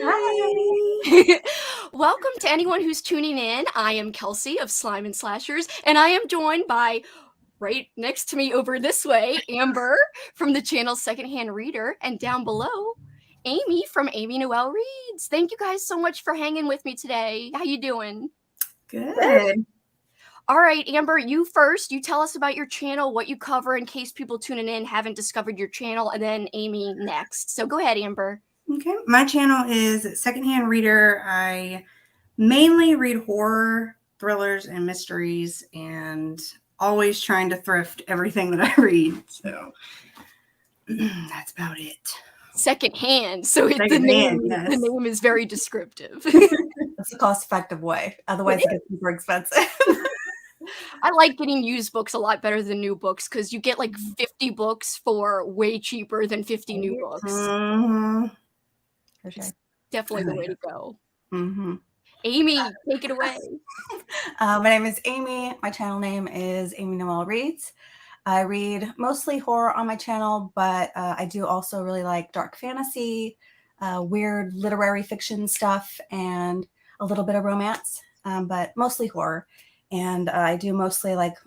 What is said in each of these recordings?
Hi. Welcome to anyone who's tuning in. I am Kelsey of Slime and Slashers, and I am joined by right next to me over this way, Amber from the channel Secondhand Reader, and down below, Amy from Amy Noel Reads. Thank you guys so much for hanging with me today. How you doing? Good. All right, Amber, you first. You tell us about your channel, what you cover in case people tuning in haven't discovered your channel, and then Amy next. So go ahead, Amber. Okay. My channel is Secondhand Reader. I mainly read horror, thrillers, and mysteries, and always trying to thrift everything that I read. So that's about it. Secondhand, so the name is very descriptive. It's a cost-effective way. Otherwise, it gets super expensive. I like getting used books a lot better than new books because you get like 50 books for way cheaper than 50 new books. Mm-hmm. For sure. It's definitely the way to go. Mm-hmm. Amy, take it away. My name is Amy. My channel name is Amy Noel Reads. I read mostly horror on my channel, but I do also really like dark fantasy, weird literary fiction stuff, and a little bit of romance, but mostly horror. And I do mostly like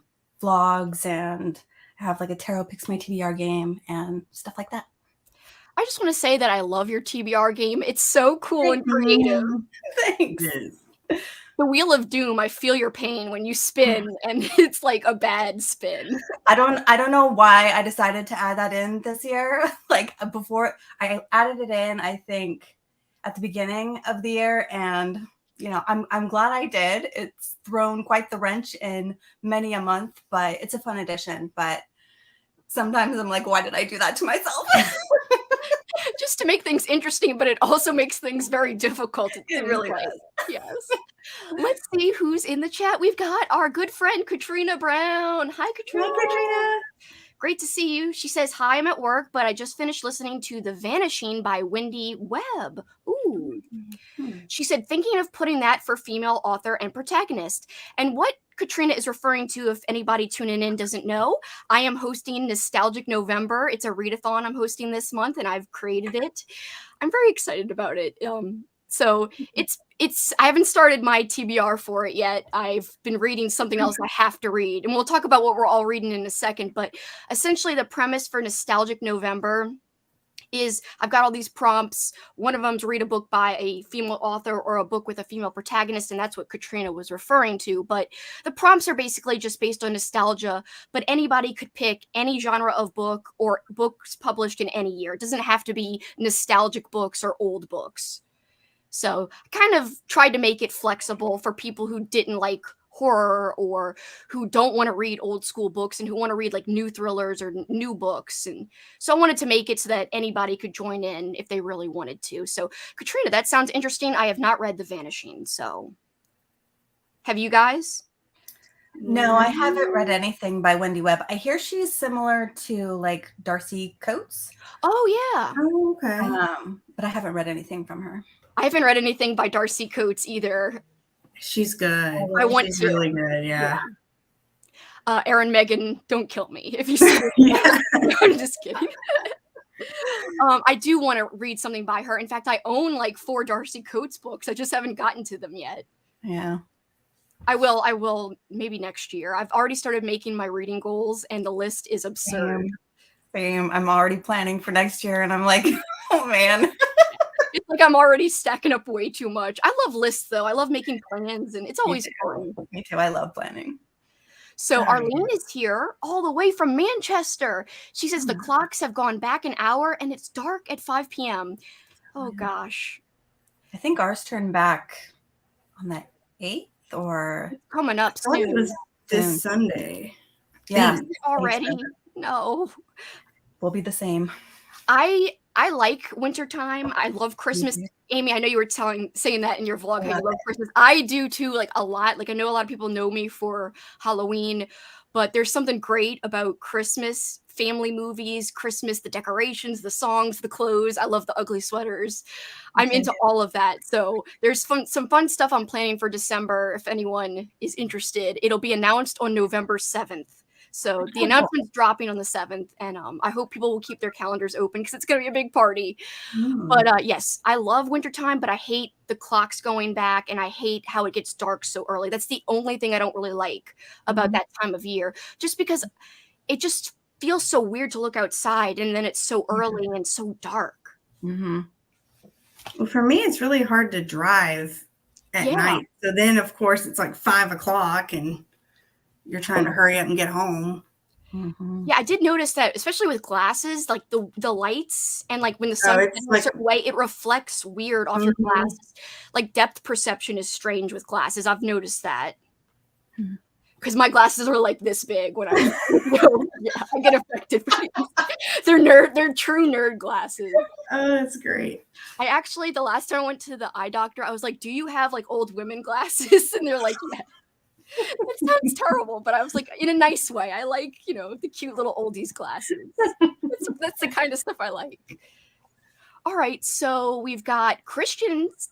vlogs and have like a tarot picks my TBR game and stuff like that. I just want to say that I love your TBR game. It's so cool and creative. Thanks. The Wheel of Doom, I feel your pain when you spin and it's like a bad spin. I don't know why I decided to add that in this year. Like before I added it in, I think at the beginning of the year, and you know, I'm glad I did. It's thrown quite the wrench in many a month, but it's a fun addition. But sometimes I'm like, why did I do that to myself? Just to make things interesting, but it also makes things very difficult. It really does. Yes. Let's see who's in the chat. We've got our good friend Katrina Brown. Hi, Katrina. Hi, Katrina. Great to see you. She says, hi, I'm at work, but I just finished listening to The Vanishing by Wendy Webb. Ooh. She said, thinking of putting that for female author and protagonist. And what Katrina is referring to, if anybody tuning in doesn't know, I am hosting Nostalgic November. It's a readathon I'm hosting this month, and I've created it. I'm very excited about it. So I haven't started my TBR for it yet. I've been reading something else I have to read, and we'll talk about what we're all reading in a second. But essentially, the premise for Nostalgic November is I've got all these prompts. One of them to read a book by a female author or a book with a female protagonist, and that's what Katrina was referring to. But the prompts are basically just based on nostalgia, but anybody could pick any genre of book or books published in any year. It doesn't have to be nostalgic books or old books. So I kind of tried to make it flexible for people who didn't like horror or who don't want to read old school books and who want to read like new thrillers or new books. And so I wanted to make it so that anybody could join in if they really wanted to. So Katrina, that sounds interesting. I have not read The Vanishing. So have you guys? No, I haven't read anything by Wendy Webb. I hear she's similar to like Darcy Coates. Oh, yeah. Oh, okay. But I haven't read anything from her. I haven't read anything by Darcy Coates either. She's good. I want She's to. really good, yeah. Aaron, Megan, don't kill me if you see Yeah. I'm just kidding. I do want to read something by her. In fact, I own like 4 Darcy Coates books. I just haven't gotten to them yet. Yeah. I will maybe next year. I've already started making my reading goals and the list is absurd. Same. I'm already planning for next year and I'm like, oh man. It's like I'm already stacking up way too much. I love lists though. I love making plans and it's always fun. Me too. I love planning. So Arlene is here all the way from Manchester. She says the clocks have gone back an hour and it's dark at 5 p.m. Oh gosh. I think ours turned back on the 8th or coming up soon. It was this Sunday. Yeah. Already? No. We'll be the same. I like wintertime. I love Christmas. Amy, I know you were saying that in your vlog, how you love Christmas. I do too, like a lot. Like I know a lot of people know me for Halloween, but there's something great about Christmas, family movies, Christmas, the decorations, the songs, the clothes. I love the ugly sweaters. I'm into all of that. So there's some fun stuff I'm planning for December. If anyone is interested, it'll be announced on November 7th. So the announcement's dropping on the 7th, and I hope people will keep their calendars open because it's going to be a big party. But yes, I love wintertime, but I hate the clocks going back, and I hate how it gets dark so early. That's the only thing I don't really like about that time of year, just because it just feels so weird to look outside, and then it's so early and so dark. Well, for me, it's really hard to drive at night. So then, of course, it's like 5 o'clock, and you're trying to hurry up and get home. Yeah, I did notice that, especially with glasses, like the lights and like when the sun is a certain way, it reflects weird off your glasses. Like depth perception is strange with glasses. I've noticed that. Because my glasses are like this big when I I get affected. They're true nerd glasses. Oh, that's great. I actually, the last time I went to the eye doctor, I was like, "Do you have like old women glasses?" And they're like, "Yeah." It sounds terrible, but I was like, in a nice way. I like, the cute little oldies glasses. That's the kind of stuff I like. All right, so we've got Christians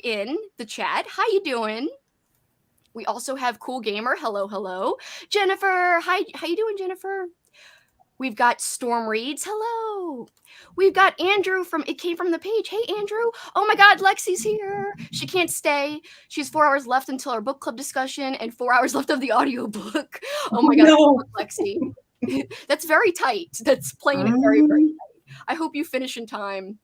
in the chat. How you doing? We also have Cool Gamer. Hello, hello. Jennifer. Hi. How you doing, Jennifer? We've got Storm Reads. Hello. We've got Andrew from It Came From the Page. Hey, Andrew. Oh my God, Lexi's here. She can't stay. She has 4 hours left until our book club discussion and 4 hours left of the audiobook. Oh my God, Lexi. That's very tight. That's playing it very, very tight. I hope you finish in time.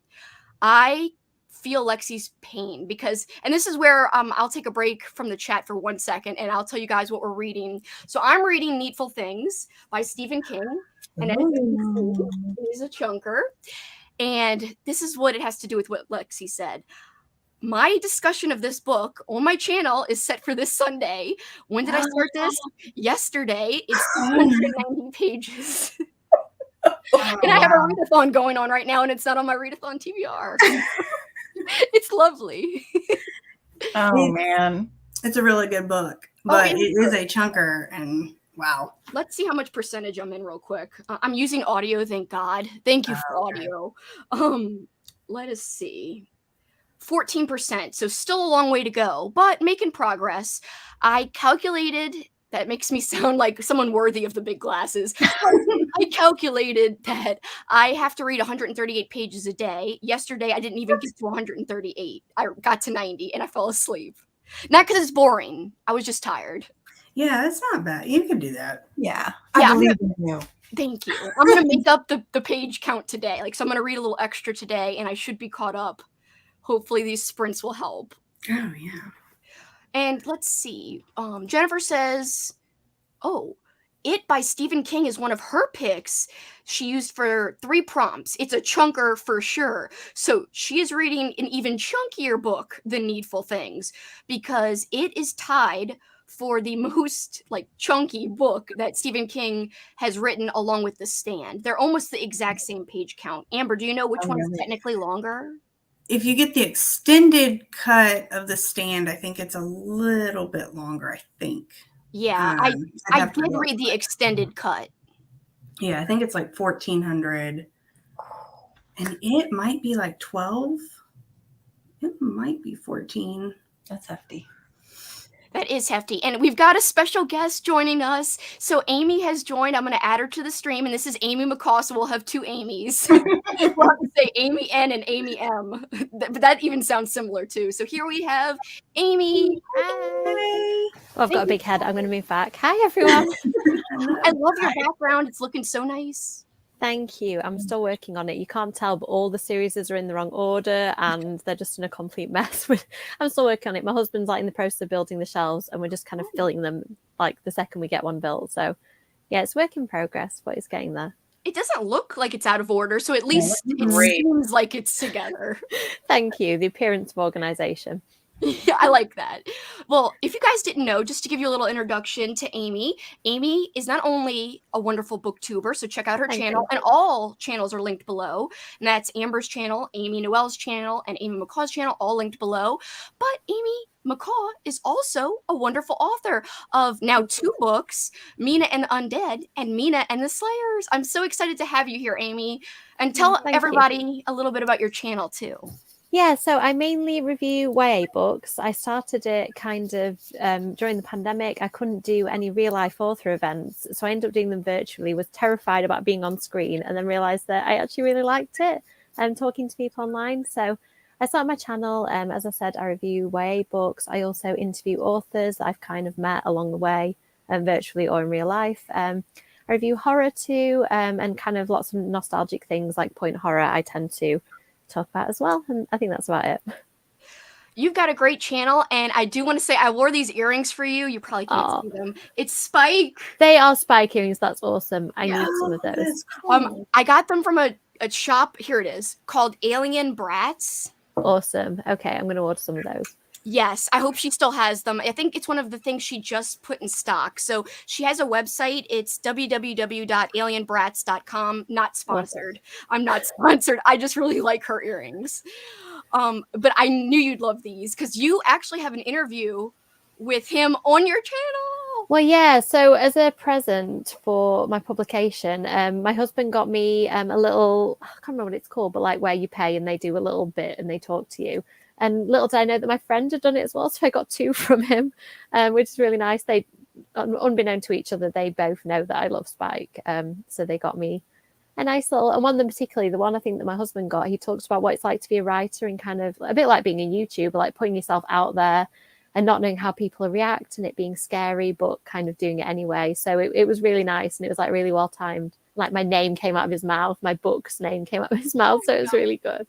I feel Lexi's pain because, and this is where I'll take a break from the chat for 1 second and I'll tell you guys what we're reading. So I'm reading Needful Things by Stephen King, and it is a chunker. And this is what it has to do with what Lexi said. My discussion of this book on my channel is set for this Sunday. When did I start this? Yesterday. It's 290 pages. And I have a readathon going on right now, and it's not on my readathon TBR. It's lovely. Oh, man. It's a really good book, but it is a chunker, and wow. Let's see how much percentage I'm in real quick. I'm using audio, thank God. Thank you for audio. Let us see. 14%, so still a long way to go, but making progress. I calculated, that makes me sound like someone worthy of the big glasses. I calculated that I have to read 138 pages a day. Yesterday, I didn't even get to 138. I got to 90 and I fell asleep. Not because it's boring. I was just tired. Yeah, that's not bad. You can do that. Yeah. I believe in you. Thank you. I'm going to make up the page count today. So I'm going to read a little extra today and I should be caught up. Hopefully these sprints will help. Oh, yeah. And let's see. Jennifer says, It by Stephen King is one of her picks she used for 3 prompts. It's a chunker for sure. So she is reading an even chunkier book than Needful Things because it is tied for the most chunky book that Stephen King has written along with The Stand. They're almost the exact same page count. Amber, do you know which one is technically longer? If you get the extended cut of The Stand, I think it's a little bit longer, I think. Yeah, I did read the extended cut. Yeah, I think it's like 1,400. And it might be like 12. It might be 14. That's hefty. That is hefty. And we've got a special guest joining us. So Amy has joined. I'm going to add her to the stream. And this is Amy McCaw. So we'll have 2 Amy's. We'll have to say Amy N and Amy M. But that even sounds similar too. So here we have Amy. Hi. Well, I've got a big head. I'm going to move back. Hi, everyone. I love your background. It's looking so nice. Thank you. I'm still working on it. You can't tell, but all the series are in the wrong order and they're just in a complete mess. I'm still working on it. My husband's in the process of building the shelves and we're just kind of filling them the second we get one built. So yeah, it's work in progress, but it's getting there. It doesn't look like it's out of order, so at least it seems like it's together. Thank you. The appearance of organization. Yeah, I like that. Well, if you guys didn't know, just to give you a little introduction to Amy, Amy is not only a wonderful booktuber, so check out her channel, and all channels are linked below. And that's Amber's channel, Amy Noel's channel, and Amy McCaw's channel, all linked below. But Amy McCaw is also a wonderful author of now 2 books, Mina and the Undead and Mina and the Slayers. I'm so excited to have you here, Amy. And tell everybody a little bit about your channel, too. Yeah, so I mainly review YA books. I started it kind of during the pandemic. I couldn't do any real life author events, so I ended up doing them virtually, was terrified about being on screen, and then realized that I actually really liked it and talking to people online. So I started my channel. As I said, I review YA books. I also interview authors that I've kind of met along the way, virtually or in real life. I review horror too, and kind of lots of nostalgic things like point horror I tend to talk about as well. And I think that's about it. You've got a great channel, and I do want to say I wore these earrings for you. You probably can't Aw. see them. It's Spike. They are spike earrings. That's awesome. I Yeah. need some of those. That's cool. I got them from a shop. Here it is, called Alien Brats. Awesome. Okay, I'm going to order some of those. Yes, I hope she still has them. I think it's one of the things she just put in stock. So she has a website. It's www.alienbrats.com. Not sponsored. I'm not sponsored. I just really like her earrings. But I knew you'd love these because you actually have an interview with him on your channel. Well, yeah. So as a present for my publication, my husband got me a little, I can't remember what it's called, but like where you pay and they do a little bit and they talk to you. And little did I know that my friend had done it as well. So I got 2 from him, which is really nice. They, unbeknown to each other, they both know that I love Spike. So they got me a nice little, and one of them particularly, the one I think that my husband got, he talks about what it's like to be a writer and kind of a bit like being a YouTuber, like putting yourself out there and not knowing how people react and it being scary, but kind of doing it anyway. So it was really nice. And it was like really well timed. Like my name came out of his mouth, my book's name came out of his mouth. So it was really good.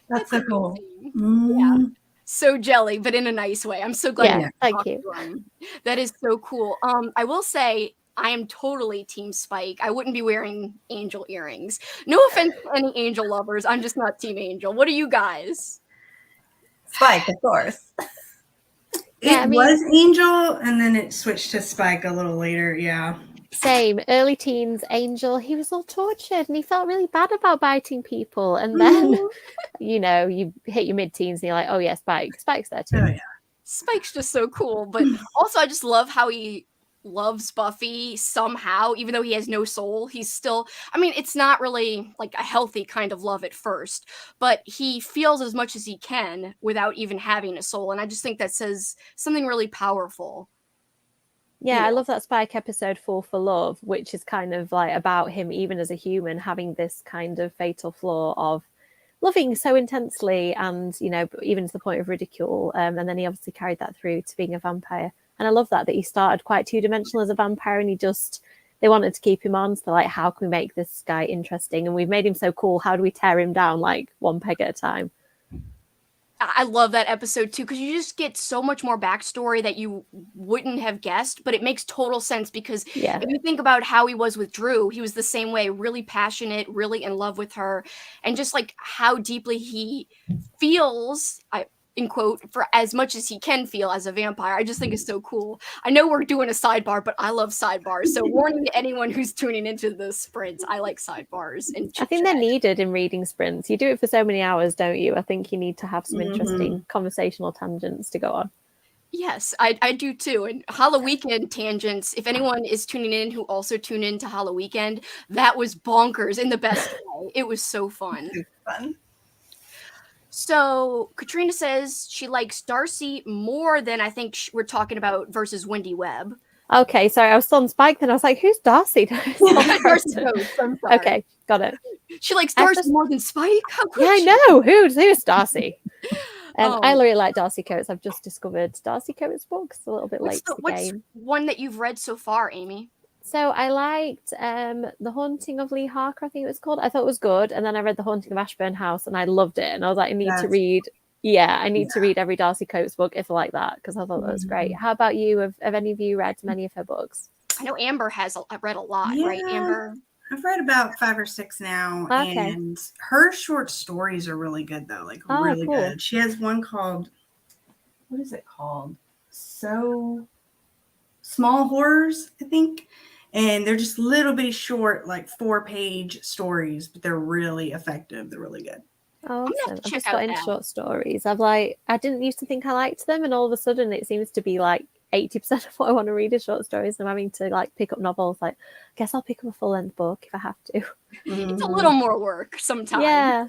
That's so cool. Yeah. So jelly, but in a nice way. I'm so glad. Yeah, thank you. That is so cool. I will say I am totally team Spike. I wouldn't be wearing angel earrings. No offense to any angel lovers. I'm just not team angel. What are you guys? Spike, of course. It was Angel, and then it switched to Spike a little later. Yeah. Same. Early teens, Angel, he was all tortured and he felt really bad about biting people. And then, you know, you hit your mid-teens and you're like, oh, yeah, Spike. Spike's there too. Oh, yeah. Spike's just so cool. But also, I just love how he loves Buffy somehow, even though he has no soul. He's still, I mean, it's not really like a healthy kind of love at first, but he feels as much as he can without even having a soul. And I just think that says something really powerful. Yeah, I love that Spike episode, Fall for Love, which is kind of like about him, even as a human, having this kind of fatal flaw of loving so intensely and, you know, even to the point of ridicule. And then he obviously carried that through to being a vampire. And I love that he started quite two-dimensional as a vampire and they wanted to keep him on. So like, how can we make this guy interesting? And we've made him so cool. How do we tear him down like one peg at a time? I love that episode too, because you just get so much more backstory that you wouldn't have guessed, but it makes total sense because if you think about how he was with Drew, he was the same way, really passionate, really in love with her, and just like how deeply he feels, in quote, for as much as he can feel as a vampire. I just think it's so cool. I know we're doing a sidebar, but I love sidebars. So warning to anyone who's tuning into the sprints, I like sidebars. And I think they're needed in reading sprints. You do it for so many hours, don't you? I think you need to have some interesting conversational tangents to go on. Yes, I do too. And Halloween tangents, if anyone is tuning in who also tune in to Halloween, that was bonkers in the best way. It was so fun. So Katrina says she likes Darcy more than I think we're talking about versus Wendy Webb. Okay, sorry, I was still on Spike then. I was like, who's Darcy? Darcy Coates, I'm sorry. Okay, got it. She likes Darcy more than Spike? How could I she? know. Who's Darcy? I really like Darcy Coates. I've just discovered Darcy Coates' books a little bit late to the game. What's one that you've read so far, Amy? So I liked The Haunting of Lee Harker, I think it was called. I thought it was good. And then I read The Haunting of Ashburn House and I loved it. And I was like, I need to read every Darcy Coates book if I like that, because I thought that was great. How about you? Have any of you read many of her books? I know Amber has read a lot, right, Amber? I've read about 5 or 6 now. Okay. And her short stories are really good, though. Like, really cool. good. She has one called, what is it called? So Small Horrors, I think. And they're just little bitty short, like 4-page stories, but they're really effective. They're really good. Awesome. I've just got into short stories. I didn't used to think I liked them, and all of a sudden it seems to be like 80% of what I want to read is short stories. I'm having to like pick up novels. Like, I guess I'll pick up a full-length book if I have to. It's a little more work sometimes. Yeah.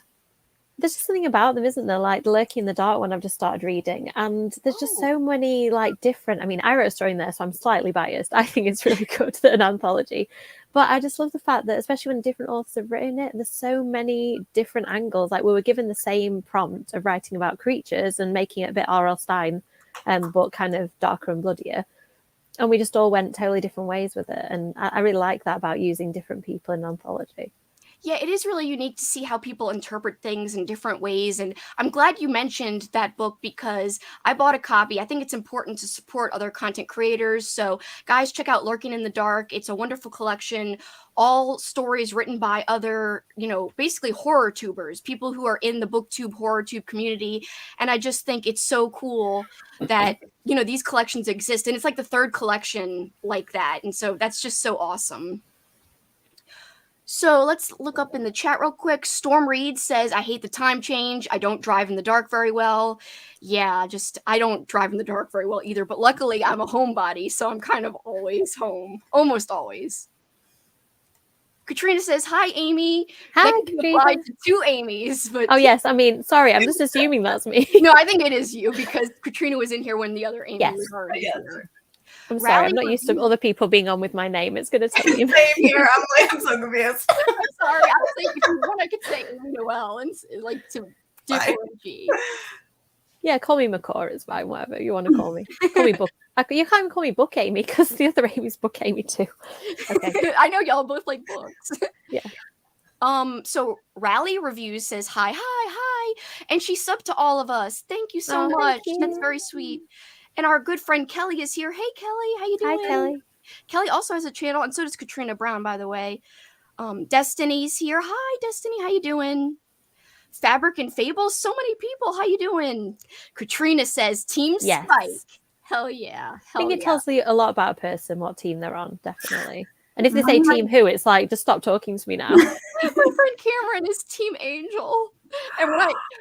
there's just something about them, isn't there? Like the Lurking in the Dark one I've just started reading, and there's just so many like different. I mean, I wrote a story in there, so I'm slightly biased. I think it's really good, an anthology, but I just love the fact that, especially when different authors have written it, there's so many different angles. Like we were given the same prompt of writing about creatures and making it a bit R.L. Stein, but kind of darker and bloodier, and we just all went totally different ways with it. And I really like that about using different people in an anthology. Yeah, it is really unique to see how people interpret things in different ways. And I'm glad you mentioned that book because I bought a copy. I think it's important to support other content creators. So guys, check out Lurking in the Dark. It's a wonderful collection. All stories written by other, basically horror tubers, people who are in the booktube, horror tube community. And I just think it's so cool that, these collections exist. And it's like the third collection like that. And so that's just so awesome. So let's look up in the chat real quick. Storm Reed says, I hate the time change. I don't drive in the dark very well. Yeah, I don't drive in the dark very well either. But luckily, I'm a homebody, so I'm kind of always home. Almost always. Katrina says, hi, Amy. Hi, that can Katrina. apply to two Amy's. But Oh, yes. I mean, sorry, I'm just assuming that's me. No, I think it is you because Katrina was in here when the other Amy was already here. I'm sorry, I'm not used to other people being on with my name. It's going to take me. Same here. I'm so confused. I'm sorry. I was thinking if you want, I could say Amy Noel and like to differentiate. Yeah, call me McCaw is fine. Whatever you want to call me. Call me Book. You can't even call me Book Amy because the other Amy's Book Amy too. Okay. I know y'all both like books. Yeah. So Rally Reviews says hi, and she subbed to all of us. Thank you so much. That's very sweet. And our good friend Kelly is here. Hey, Kelly, how you doing? Hi, Kelly. Kelly also has a channel, and so does Katrina Brown, by the way. Destiny's here. Hi, Destiny. How you doing? Fabric and Fables. So many people. How you doing? Katrina says Team Spike. Hell yeah. I think it tells you a lot about a person, what team they're on, definitely. And if they say Team Who, it's like, just stop talking to me now. My friend Cameron is Team Angel. And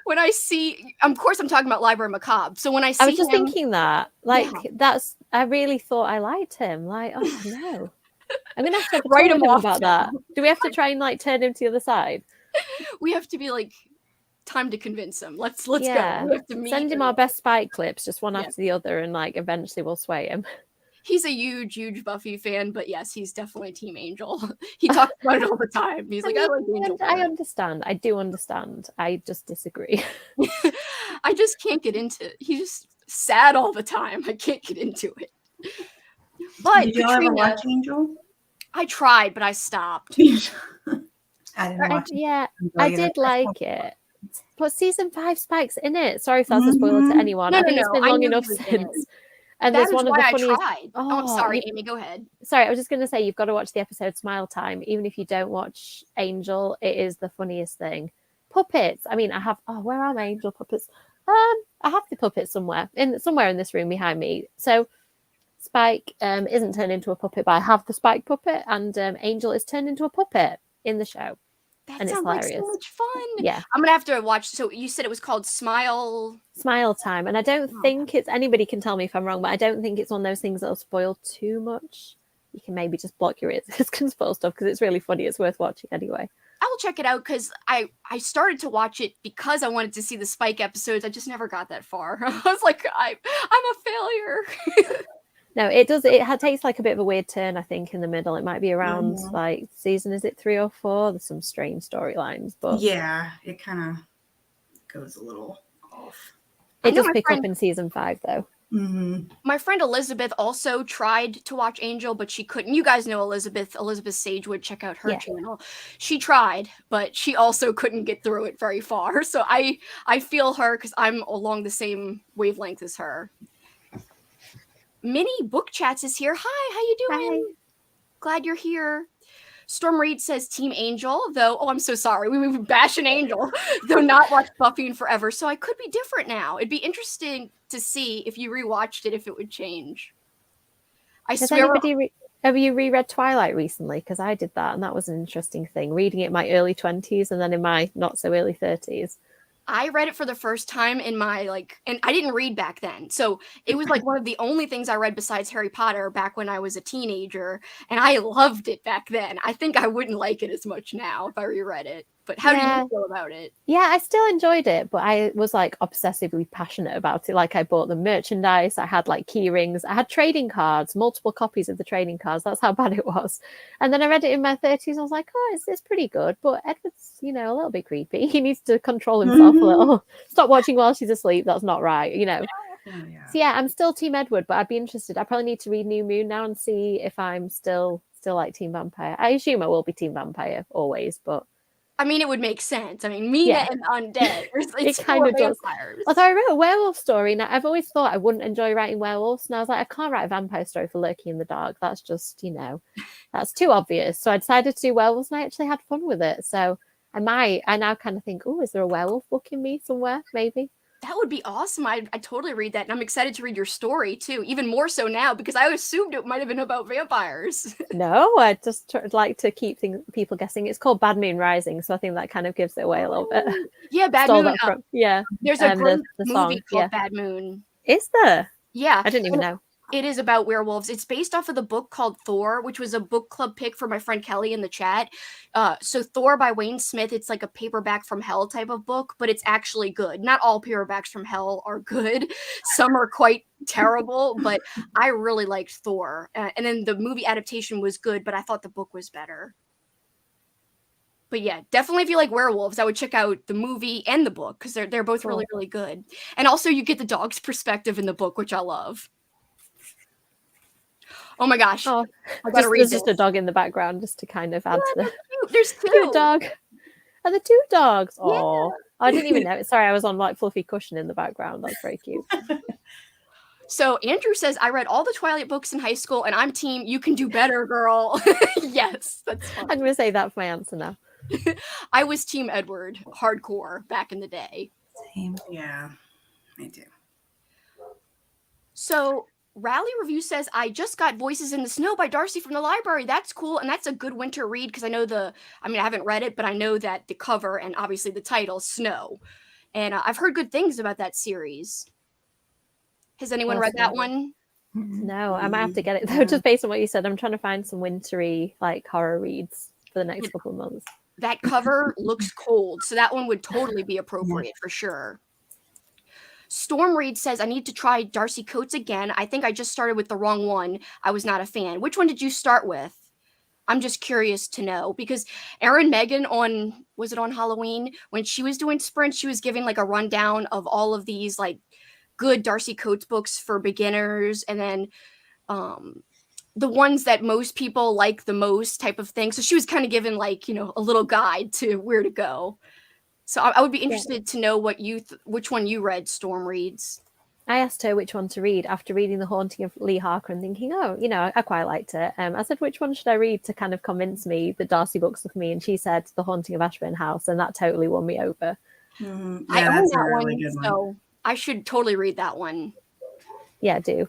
when I see, of course, I'm talking about Library Macabre. So when I see I was just him, thinking that, I really thought I liked him. Like, oh no, I'm gonna have to write him off about that. Do we have to try and turn him to the other side? We have to be like, time to convince him. Let's go. We have to meet Send him our best Spike clips, just one after the other, and eventually we'll sway him. He's a huge Buffy fan, but yes, he's definitely Team Angel. He talks about it all the time. He's like, I like Angel. I understand. I do understand. I just disagree. I just can't get into it. He's just sad all the time. I can't get into it. But did you ever watch Angel? I tried, but I stopped. I didn't watch it. Yeah, I did like it. But season 5 Spike's in it. Sorry if that's a spoiler to anyone. No, I think no, it's been long enough since. And there's one of the funniest. I'm sorry, Amy. Go ahead. Sorry, I was just going to say you've got to watch the episode Smile Time. Even if you don't watch Angel, it is the funniest thing. Puppets. I mean, I have. Oh, where are my angel puppets? I have the puppets somewhere in this room behind me. So Spike isn't turned into a puppet, but I have the Spike puppet, and Angel is turned into a puppet in the show. That sounds like so much fun. Yeah. I'm going to have to watch. So you said it was called Smile Time. And I don't think it's, anybody can tell me if I'm wrong, but I don't think it's one of those things that'll spoil too much. You can maybe just block your ears. It can spoil stuff because it's really funny. It's worth watching anyway. I will check it out because I started to watch it because I wanted to see the Spike episodes. I just never got that far. I was like, I'm a failure. No, it does. It takes a bit of a weird turn, I think, in the middle. It might be around season, is it 3 or 4? There's some strange storylines, but yeah, it kind of goes a little off. It does pick up in season 5, though. Mm-hmm. My friend Elizabeth also tried to watch Angel, but she couldn't. You guys know Elizabeth Sagewood. Check out her channel. She tried, but she also couldn't get through it very far. So I feel her because I'm along the same wavelength as her. Mini Book Chats is here. Hi, how you doing? Hi. Glad you're here. Storm Reed says Team Angel, though. Oh, I'm so sorry. We would bash an Angel, though not watch Buffy in forever. So I could be different now. It'd be interesting to see if you rewatched it, if it would change. I swear. Have you reread Twilight recently? Because I did that, and that was an interesting thing. Reading it in my early 20s and then in my not so early 30s. I read it for the first time in my and I didn't read back then. So it was one of the only things I read besides Harry Potter back when I was a teenager. And I loved it back then. I think I wouldn't like it as much now if I reread it. But how do Yeah. you feel about it? Yeah, I still enjoyed it, but I was like obsessively passionate about it. Like I bought the merchandise, I had like key rings, I had trading cards, multiple copies of the trading cards. That's how bad it was. And then I read it in my 30s. I was like, oh, it's pretty good. But Edward's, a little bit creepy. He needs to control himself a little. Stop watching while she's asleep. That's not right, Oh, yeah. So yeah, I'm still Team Edward, but I'd be interested. I probably need to read New Moon now and see if I'm still like Team Vampire. I assume I will be Team Vampire always, but I mean, it would make sense. I mean, Mina and undead. It's it kind of does. vampires. Although I wrote a werewolf story, and I've always thought I wouldn't enjoy writing werewolves, and I was like, I can't write a vampire story for Lurking in the Dark. That's just, that's too obvious. So I decided to do werewolves, and I actually had fun with it. So I now kind of think, oh, is there a werewolf book in me somewhere? Maybe. That would be awesome. I'd totally read that. And I'm excited to read your story too, even more so now because I assumed it might have been about vampires. No, I just like to keep people guessing. It's called Bad Moon Rising, so I think that kind of gives it away a little bit. Yeah, Bad Stole Moon. that from, yeah. There's a great the movie song, called Bad Moon. Is there? Yeah. I didn't even know. It is about werewolves. It's based off of the book called Thor, which was a book club pick for my friend Kelly in the chat. So Thor by Wayne Smith, it's like a paperback from hell type of book, but it's actually good. Not all paperbacks from hell are good. Some are quite terrible, but I really liked Thor. And then the movie adaptation was good, but I thought the book was better. But yeah, definitely if you like werewolves, I would check out the movie and the book because they're both really, really good. And also you get the dog's perspective in the book, which I love. Oh my gosh. Oh, I gotta read there's this. just a dog in the background just to kind of add to the There's two. cute dog. Are the two dogs? Yeah. Oh, I didn't even know. Sorry, I was on like fluffy cushion in the background. That's very cute. So Andrew says, I read all the Twilight books in high school and I'm team you can do better, girl. Yes, that's fun. I'm going to say that for my answer now. I was team Edward hardcore back in the day. Same. Yeah, me too. So Rally Review says, I just got Voices in the Snow by Darcy from the library. That's cool. And that's a good winter read because I know I haven't read it, but I know that the cover and obviously the title, Snow. And I've heard good things about that series. Has anyone read that one? No, I might have to get it though, just based on what you said. I'm trying to find some wintry like horror reads for the next couple of months. That cover looks cold, so that one would totally be appropriate for sure. Storm Reed says, I need to try Darcy Coates again. I think I just started with the wrong one. I was not a fan. Which one did you start with? I'm just curious to know because Erin Megan was it on Halloween? When she was doing Sprint, she was giving like a rundown of all of these like good Darcy Coates books for beginners and then the ones that most people like the most type of thing. So she was kind of given like, a little guide to where to go. So I would be interested to know which one you read, Storm Reads. I asked her which one to read after reading The Haunting of Lee Harker and thinking, I quite liked it. I said, which one should I read to kind of convince me that Darcy books are for me? And she said The Haunting of Ashburn House, and that totally won me over. Mm-hmm. I own that really one, good so I should totally read that one. Yeah, do.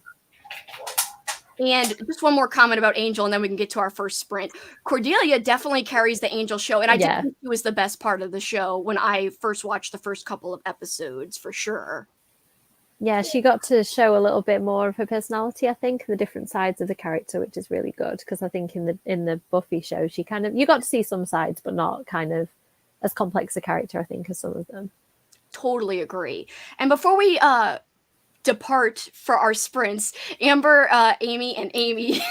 And just one more comment about Angel, and then we can get to our first sprint. Cordelia definitely carries the Angel show, and I did think she was the best part of the show when I first watched the first couple of episodes, for sure. Yeah, she got to show a little bit more of her personality, I think, the different sides of the character, which is really good. Because I think in the Buffy show, she kind of you got to see some sides, but not kind of as complex a character, I think, as some of them. Totally agree. And before we depart for our sprints, Amber, Amy, and Amy,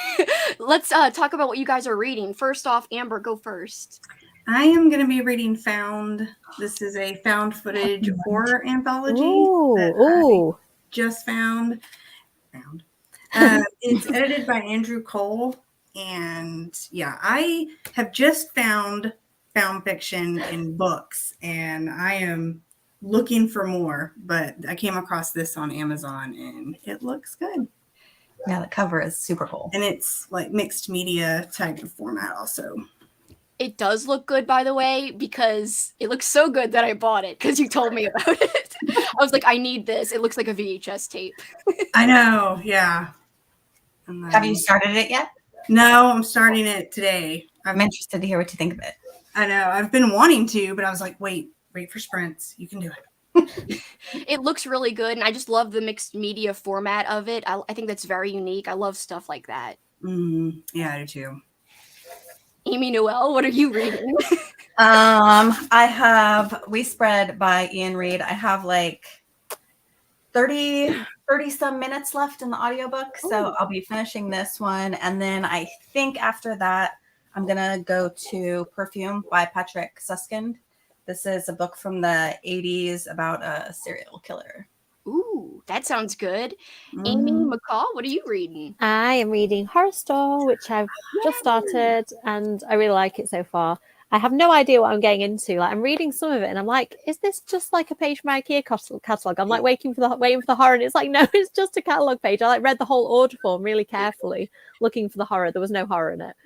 let's talk about what you guys are reading. First off, Amber, go first. I am going to be reading Found. This is a found footage horror anthology. Ooh. Just found. It's edited by Andrew Cole. And yeah, I have just found fiction in books, and I am looking for more, but I came across this on Amazon and it looks good. Yeah, the cover is super cool. And it's like mixed media type of format also. It does look good, by the way, because it looks so good that I bought it because you told me about it. I was like, I need this. It looks like a VHS tape. I know, yeah. Have you started it yet? No, I'm starting it today. I'm interested to hear what you think of it. I know. I've been wanting to, but I was like, wait for sprints. You can do it. It looks really good, and I just love the mixed media format of it. I think that's very unique. I love stuff like that. Yeah, I do too. Amy Noel, what are you reading? I have We Spread by Ian Reid. I have like 30 some minutes left in the audiobook. So Ooh. I'll be finishing this one. And then I think after that, I'm going to go to Perfume by Patrick Suskind. This is a book from the 80s about a serial killer. Ooh, that sounds good. Amy McCaw, what are you reading? I am reading Horror Store, which I've just started, and I really like it so far. I have no idea what I'm getting into. Like, I'm reading some of it, and I'm like, "Is this just like a page from my IKEA catalog?" I'm like waiting for the horror, and it's like, no, it's just a catalog page. I like read the whole order form really carefully, looking for the horror. There was no horror in it.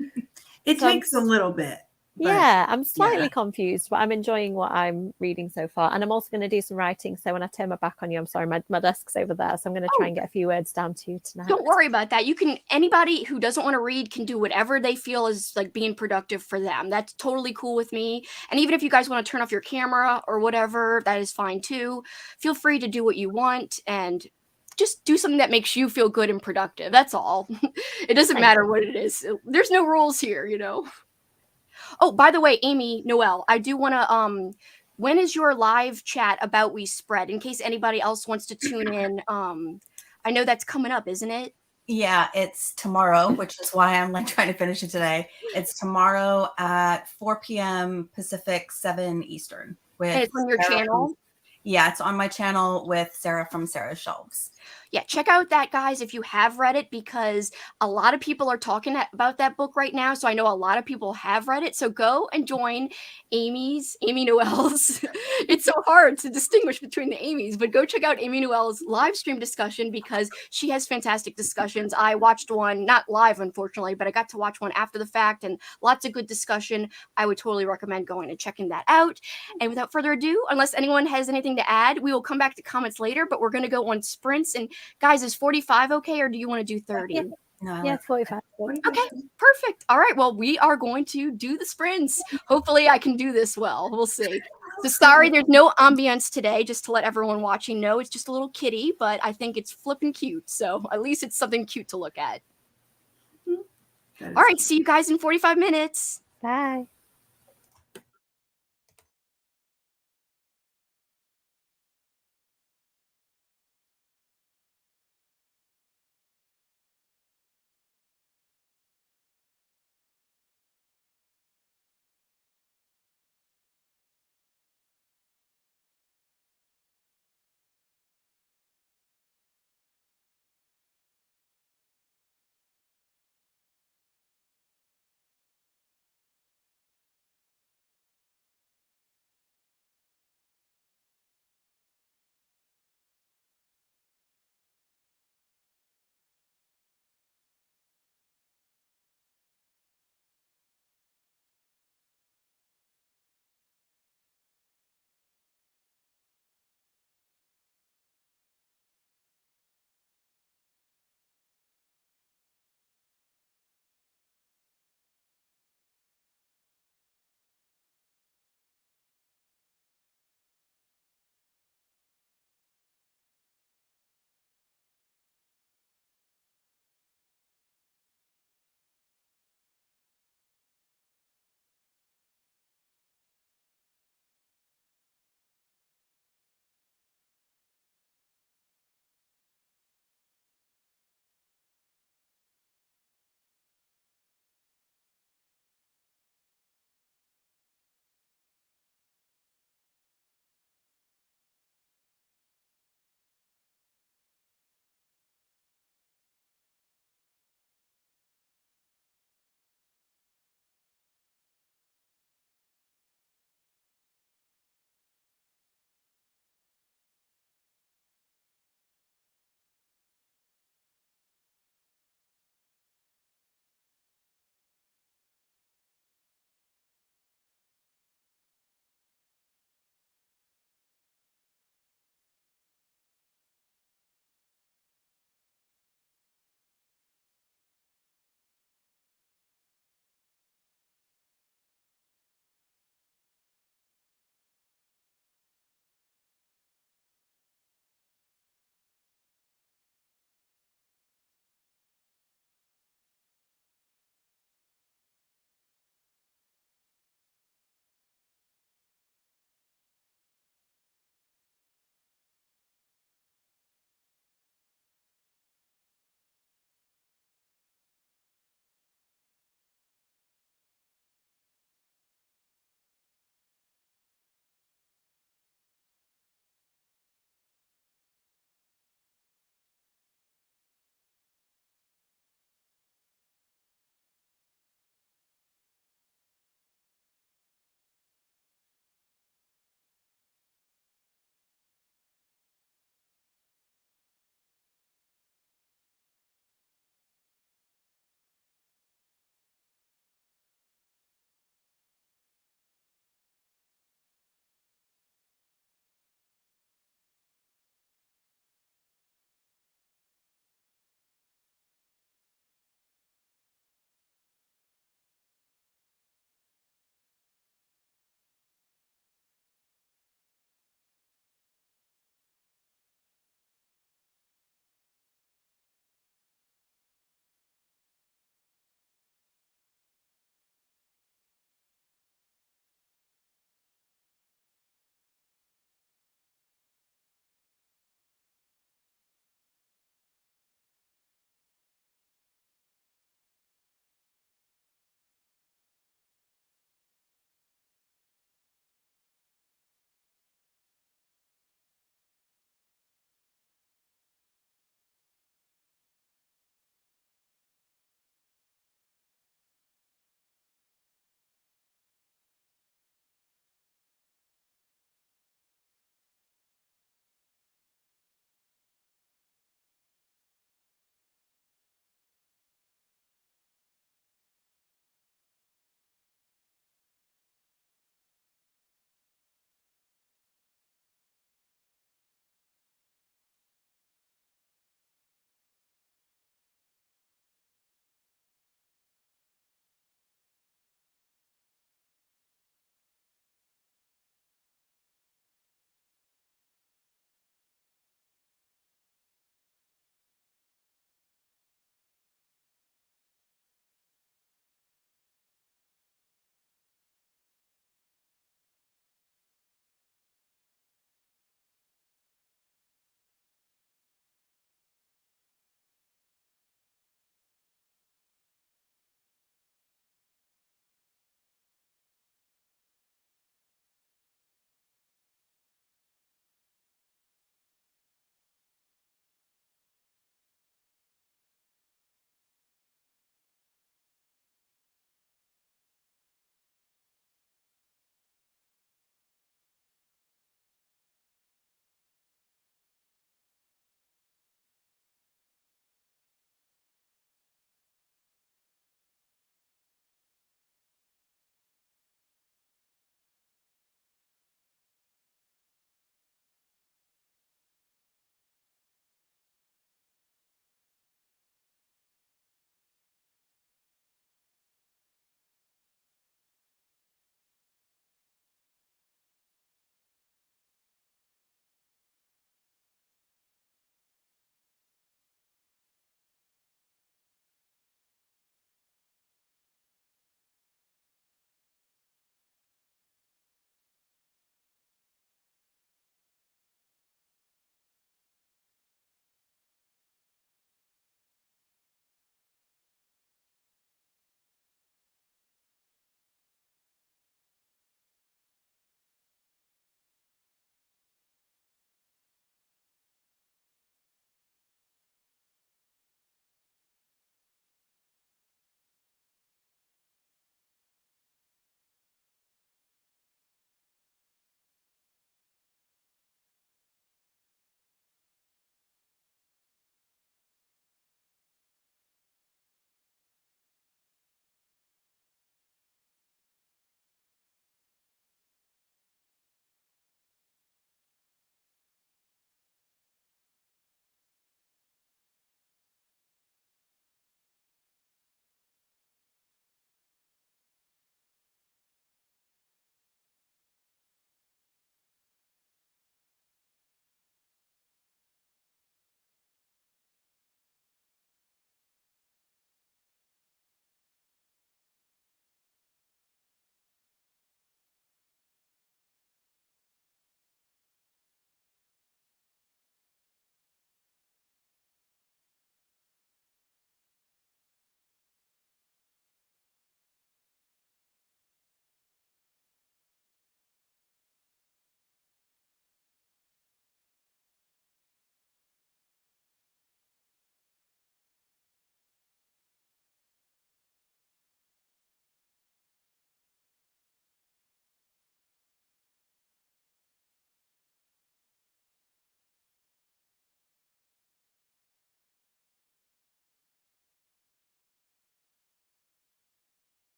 It takes a little bit. Yeah, I'm slightly confused, but I'm enjoying what I'm reading so far. And I'm also going to do some writing. So when I turn my back on you, I'm sorry, my desk's over there. So I'm going to try and get a few words down to you tonight. Don't worry about that. Anybody who doesn't want to read can do whatever they feel is like being productive for them. That's totally cool with me. And even if you guys want to turn off your camera or whatever, that is fine too. Feel free to do what you want and just do something that makes you feel good and productive. That's all. It doesn't matter what it is. There's no rules here, you know. Oh, by the way, Amy Noel, I do want to when is your live chat about We Spread in case anybody else wants to tune in? I know that's coming up, isn't it? Yeah, it's tomorrow, which is why I'm like trying to finish it today. It's tomorrow at 4 p.m. Pacific, 7 Eastern. And it's on your channel? Yeah, it's on my channel with Sarah from Sarah's Shelves. Yeah, check out that, guys, if you have read it, because a lot of people are talking about that book right now. So I know a lot of people have read it. So go and join Amy Noel's. It's so hard to distinguish between the Amy's, but go check out Amy Noel's live stream discussion because she has fantastic discussions. I watched one, not live, unfortunately, but I got to watch one after the fact and lots of good discussion. I would totally recommend going and checking that out. And without further ado, unless anyone has anything to add, we will come back to comments later, but we're going to go on sprints. And guys, is 45 okay, or do you want to do 30? Yeah, 45. Okay, perfect. All right, well, we are going to do the sprints. Hopefully I can do this well. We'll see. So sorry, there's no ambience today, just to let everyone watching know. It's just a little kitty, but I think it's flipping cute. So at least it's something cute to look at. All right, see you guys in 45 minutes. Bye.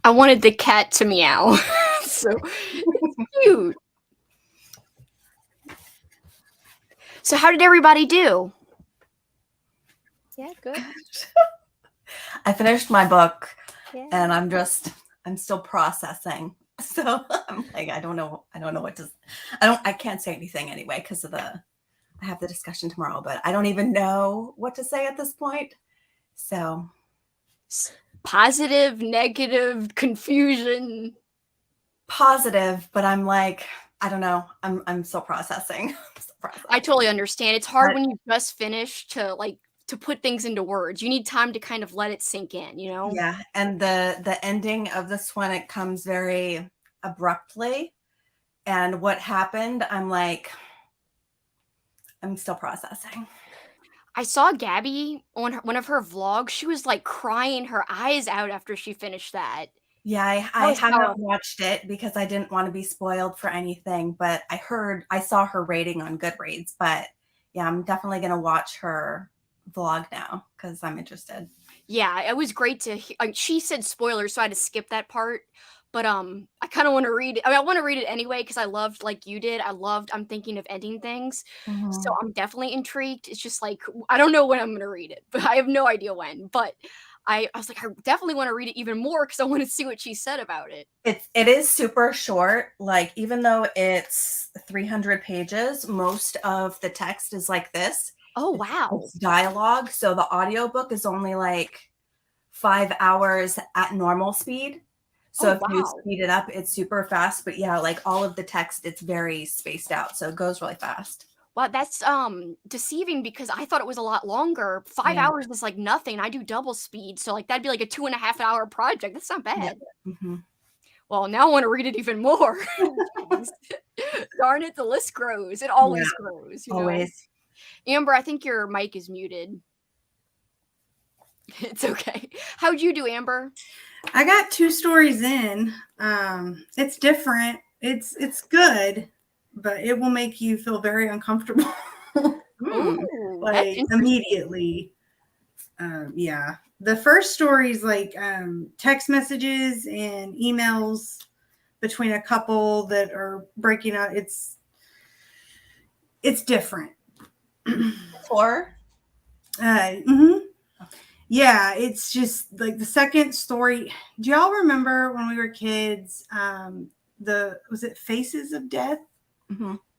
I wanted the cat to meow. So it's cute. So how did everybody do? Yeah, good. I finished my book Yeah. and I'm still processing. So I'm like, I don't know what to, I can't say anything anyway because I have the discussion tomorrow, but I don't even know what to say at this point. So Positive, negative, confusion. positive, but I'm like, I don't know. I'm still processing. I totally understand. It's hard when you just finish to put things into words. You need time to kind of let it sink in, you know? Yeah, and the ending of this one, it comes very abruptly, and what happened, I'm still processing. I saw Gabby on one of her vlogs. She was like crying her eyes out after she finished that. Yeah, That I was haven't powerful. watched it because I didn't want to be spoiled for anything, but I saw her rating on Goodreads, but yeah, I'm definitely gonna watch her vlog now because I'm interested. Yeah, it was great to hear. She said spoilers, so I had to skip that part. But I kind of want to read it. I mean, I want to read it anyway because I loved, like you did. I'm thinking of ending things, so I'm definitely intrigued. It's just like I don't know when I'm gonna read it, but I have no idea when. But I was like, I definitely want to read it even more because I want to see what she said about it. It is super short. Like even though it's 300 pages, most of the text is like this. Oh wow! It's dialogue, so the audiobook is only like 5 hours at normal speed. So Oh if you wow! speed it up, it's super fast. But yeah, like all of the text, it's very spaced out, so it goes really fast. Wow, that's deceiving because I thought it was a lot longer. 5 Yeah. hours is like nothing. I do double speed, so like that'd be like a 2.5 hour project. That's not Yeah. bad. Mm-hmm. Well, now I want to read it even more. Jeez. Darn it, the list grows. It Yeah, always grows, you know. always. Amber, I think your mic is muted. It's okay. How'd you do, Amber? I got 2 stories in. It's different. It's good, but it will make you feel very uncomfortable. Ooh, that's Like interesting. immediately. Yeah. The first story is like text messages and emails between a couple that are breaking up. It's different. Horror. Yeah, it's just like the second story. Do y'all remember when we were kids? Was it Faces of Death?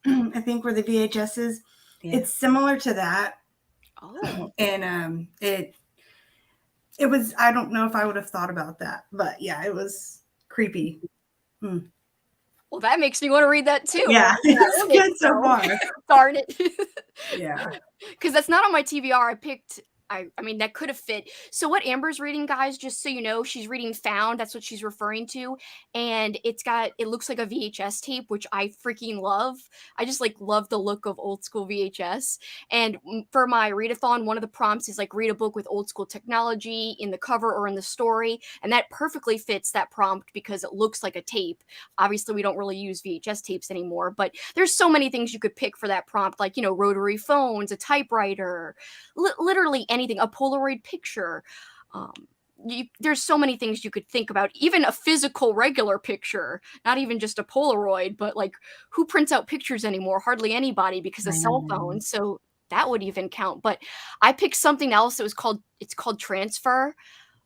I think were the VHSs. Yeah. It's similar to that. Oh. And it was, I don't know if I would have thought about that, but yeah, it was creepy. Well, that makes me want to read that too. Yeah, it's good so far. Darn it. Yeah. Because that's not on my TBR. I mean, that could have fit. So what Amber's reading, guys, just so you know, she's reading Found. That's what she's referring to. And it looks like a VHS tape, which I freaking love. I just like love the look of old school VHS. And for my readathon, one of the prompts is like read a book with old school technology in the cover or in the story. And that perfectly fits that prompt because it looks like a tape. Obviously, we don't really use VHS tapes anymore, but there's so many things you could pick for that prompt, like, you know, rotary phones, a typewriter, literally anything, a Polaroid picture. There's so many things you could think about, even a physical regular picture, not even just a Polaroid, but like who prints out pictures anymore? Hardly anybody because of cell phones. So that would even count. But I picked something else that it's called Transfer,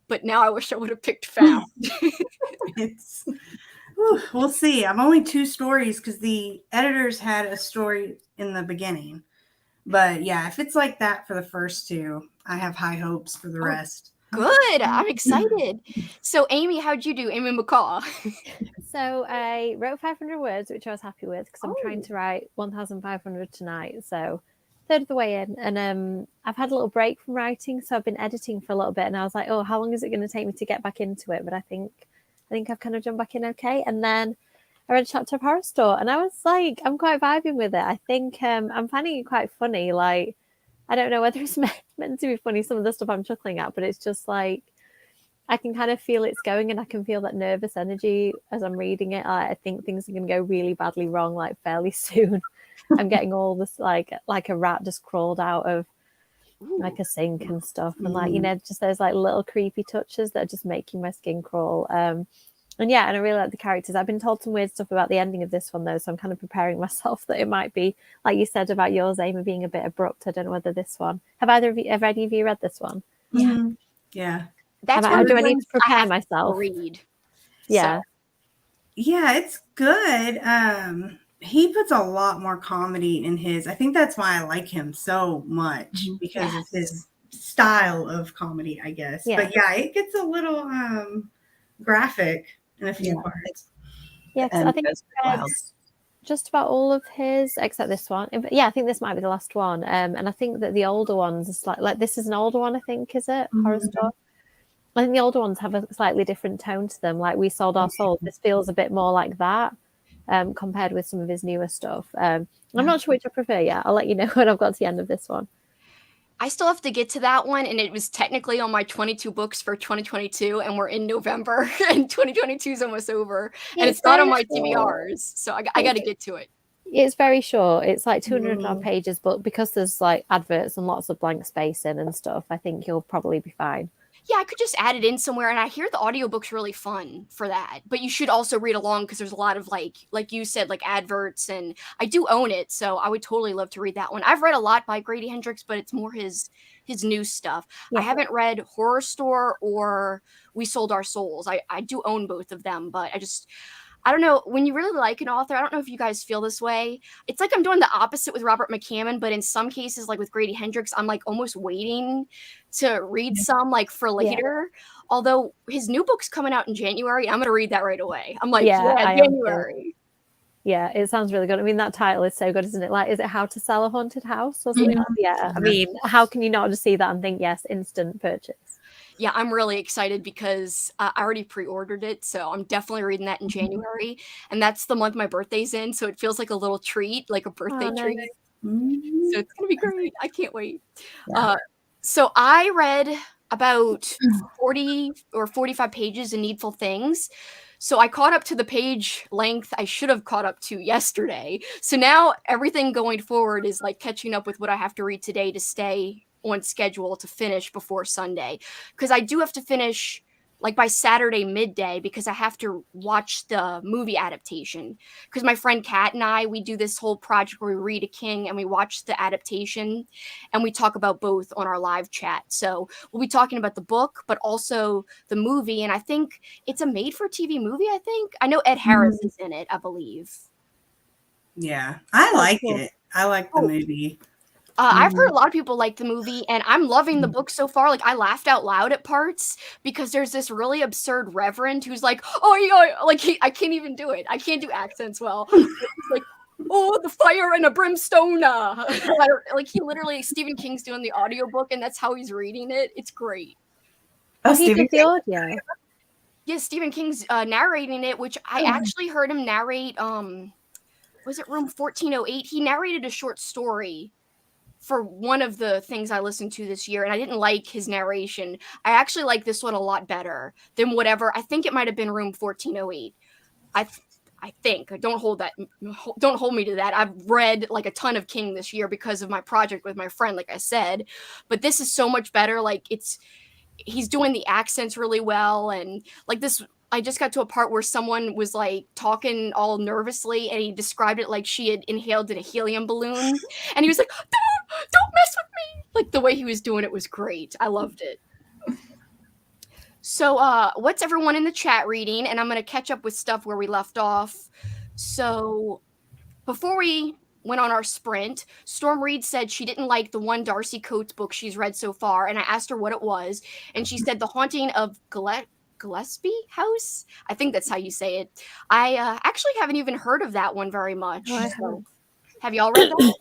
but now I wish I would have picked Found. We'll see. I'm only 2 stories because the editors had a story in the beginning. But yeah, if it's like that for the first 2, I have high hopes for the rest. Good. I'm excited. So, Amy, how'd you do? Amy McCaw. So I wrote 500 words, which I was happy with because I'm trying to write 1,500 tonight. So third of the way in. And I've had a little break from writing. So I've been editing for a little bit. And I was like, oh, how long is it going to take me to get back into it? But I think I've kind of jumped back in okay. And then I read a chapter of Horror Store and I was like, I'm quite vibing with it. I think I'm finding it quite funny. Like, I don't know whether it's meant to be funny, some of the stuff I'm chuckling at, but it's just like, I can kind of feel it's going and I can feel that nervous energy as I'm reading it. I think things are going to go really badly wrong, like fairly soon. I'm getting all this like a rat just crawled out of like a sink and stuff, and like, you know, just those like little creepy touches that are just making my skin crawl. And yeah, and I really like the characters. I've been told some weird stuff about the ending of this one though, so I'm kind of preparing myself that it might be like you said about yours, Amy, being a bit abrupt. I don't know whether this one have any of you read this one? Yeah. That's How one do of I the need ones to prepare have myself? read. Yeah. So, Yeah, it's good. He puts a lot more comedy in his. I think that's why I like him so much because of his style of comedy, I guess. Yeah. But yeah, it gets a little graphic in a few parts. Yeah, because I think I read just about all of his except this one. Yeah, I think this might be the last one. And I think that the older ones is like this is an older one, I think, is it? Horror Store? I think the older ones have a slightly different tone to them. Like We Sold Our Souls, this feels a bit more like that compared with some of his newer stuff. I'm not sure which I prefer yet. I'll let you know when I've got to the end of this one. I still have to get to that one, and it was technically on my 22 books for 2022, and we're in November, and 2022 is almost over, and it's not on my TBRs, so I got to get to it. It's very short. It's like 200 odd pages, but because there's like adverts and lots of blank space in and stuff, I think you'll probably be fine. Yeah, I could just add it in somewhere, and I hear the audiobook's really fun for that. But you should also read along because there's a lot of like you said, like adverts, and I do own it, so I would totally love to read that one. I've read a lot by Grady Hendrix, but it's more his new stuff. I haven't read Horror Store or We Sold Our Souls. I do own both of them, but I don't know, when you really like an author, I don't know if you guys feel this way. It's like I'm doing the opposite with Robert McCammon, but in some cases, like with Grady Hendrix, I'm like almost waiting to read some like for later. Although his new book's coming out in January, I'm going to read that right away. I'm like, January. Yeah, it sounds really good. I mean, that title is so good, isn't it? Like, is it How to Sell a Haunted House or something? Yeah. I mean, how can you not just see that and think, yes, instant purchase? Yeah, I'm really excited because I already pre-ordered it, so I'm definitely reading that in January, and that's the month my birthday's in, so it feels like a little treat, like a birthday treat. So it's gonna be great. I can't wait. So I read about 40 or 45 pages in Needful Things. So I caught up to the page length I should have caught up to yesterday. So now everything going forward is like catching up with what I have to read today to stay on schedule to finish before Sunday. Because I do have to finish like by Saturday midday because I have to watch the movie adaptation. Because my friend Kat and I, we do this whole project where we read a king and we watch the adaptation and we talk about both on our live chat. So we'll be talking about the book, but also the movie. And I think it's a made-for-TV movie, I think. I know Ed Harris is in it, I believe. Yeah, I like it. I like the movie. I've heard a lot of people like the movie, and I'm loving the book so far. Like, I laughed out loud at parts because there's this really absurd reverend who's like, "Oh, yeah," like I can't even do it. I can't do accents well. He's like, "Oh, the fire and a brimstone." Like he literally, Stephen King's doing the audiobook, and that's how he's reading it. It's great. Oh, he did the audio. Yeah, Stephen King's narrating it, which I actually heard him narrate. Was it Room 1408? He narrated a short story for one of the things I listened to this year, and I didn't like his narration. I actually like this one a lot better than whatever. I think it might have been Room 1408. I think. Don't hold me to that. I've read like a ton of King this year because of my project with my friend, like I said. But this is so much better. Like he's doing the accents really well, and like this. I just got to a part where someone was like talking all nervously, and he described it like she had inhaled in a helium balloon, and he was like, don't mess with me. Like the way he was doing it was great. I loved it. So what's everyone in the chat reading? And I'm going to catch up with stuff where we left off. So before we went on our sprint, Storm Reed said she didn't like the one Darcy Coates book she's read so far, and I asked her what it was, and she said The Haunting of Gillespie House. I think that's how you say it. I actually haven't even heard of that one very much. So, have y'all read that?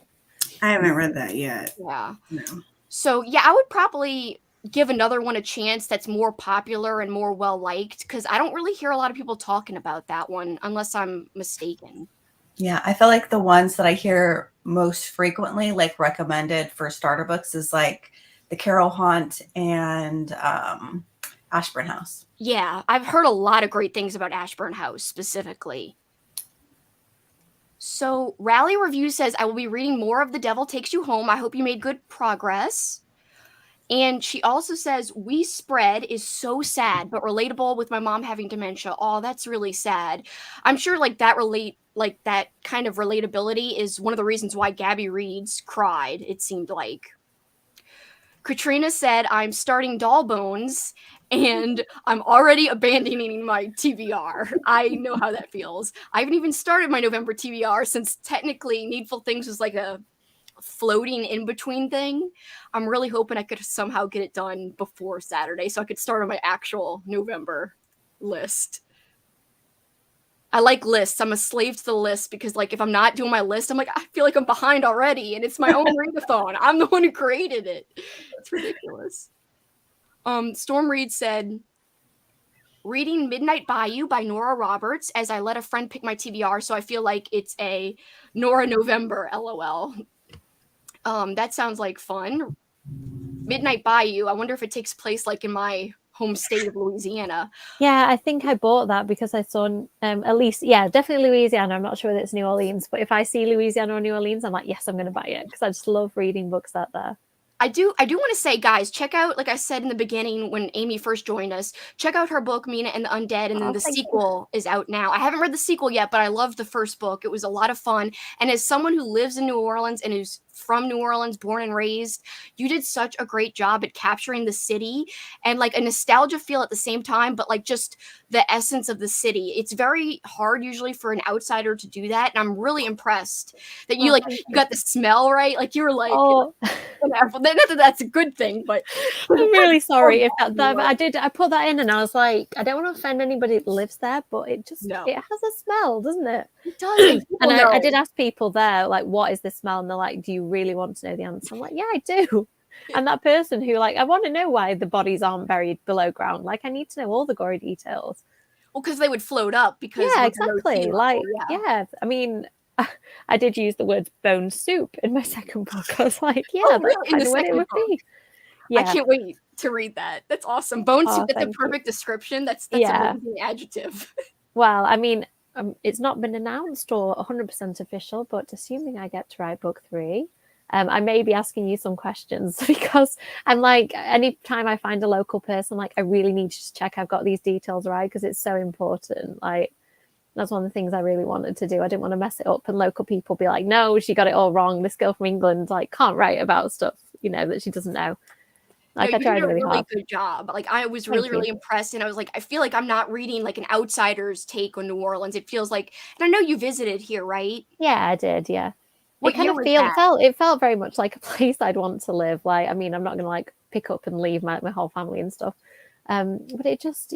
I haven't read that yet. Yeah. No. So yeah, I would probably give another one a chance that's more popular and more well liked because I don't really hear a lot of people talking about that one unless I'm mistaken. Yeah, I feel like the ones that I hear most frequently, like recommended for starter books, is like The Carol Haunt and Ashburn House. Yeah, I've heard a lot of great things about Ashburn House specifically. So Rally Review says, I will be reading more of The Devil Takes You Home. I hope you made good progress. And she also says, "We Spread is so sad, but relatable with my mom having dementia." Oh, that's really sad. I'm sure like that kind of relatability is one of the reasons why Gabby Reads cried, it seemed like. Katrina said, "I'm starting Doll Bones and I'm already abandoning my TBR. I know how that feels. I haven't even started my November TBR since technically Needful Things was like a floating in between thing. I'm really hoping I could somehow get it done before Saturday so I could start on my actual November list. I like lists. I'm a slave to the list because, like, if I'm not doing my list, I'm like, I feel like I'm behind already, and it's my own readathon. I'm the one who created it. It's ridiculous. Storm Reed said, "Reading Midnight Bayou by Nora Roberts as I let a friend pick my TBR, so I feel like it's a Nora November, LOL." That sounds like fun. Midnight Bayou. I wonder if it takes place like in my home state of Louisiana. Yeah, I think I bought that because I saw at least, yeah, definitely Louisiana. I'm not sure whether it's New Orleans, but if I see Louisiana or New Orleans, I'm like, yes, I'm going to buy it because I just love reading books out there. I do want to say, guys, check out, like I said in the beginning when Amy first joined us, check out her book, Mina and the Undead, and then the sequel is out now. I haven't read the sequel yet, but I loved the first book. It was a lot of fun. And as someone who lives in New Orleans and who's from New Orleans, born and raised, you did such a great job at capturing the city and like a nostalgia feel at the same time, but like just the essence of the city. It's very hard usually for an outsider to do that. And I'm really impressed that you you got the smell right. Like you were like, not that that's a good thing, but I'm really sorry if I put that in and I was like, I don't want to offend anybody that lives there, but it just it has a smell, doesn't it? It does. And I did ask people there, like, what is this smell? And they're like, do you really want to know the answer? I'm like, yeah, I do. And that person who like, I want to know why the bodies aren't buried below ground. Like, I need to know all the gory details. Well, because they would float up because exactly. Like, I mean, I did use the word bone soup in my second book. I was like, that's kind of what it would be. Yeah. I can't wait to read that. That's awesome. Bone soup, that's a perfect description. That's an amazing adjective. Well, I mean, it's not been announced or 100% official, but assuming I get to write book 3, I may be asking you some questions because I'm like, anytime I find a local person, like, I really need to just check I've got these details right because it's so important. Like, that's one of the things I really wanted to do. I didn't want to mess it up and local people be like, no, she got it all wrong. This girl from England like can't write about stuff, that she doesn't know. Like, I tried really hard. Good job. Like, I was really impressed, and I was like, I feel like I'm not reading like an outsider's take on New Orleans. It feels like, and I know you visited here, right? Yeah, I did. Yeah. It felt very much like a place I'd want to live. Like, I mean, I'm not gonna like pick up and leave my whole family and stuff. But it just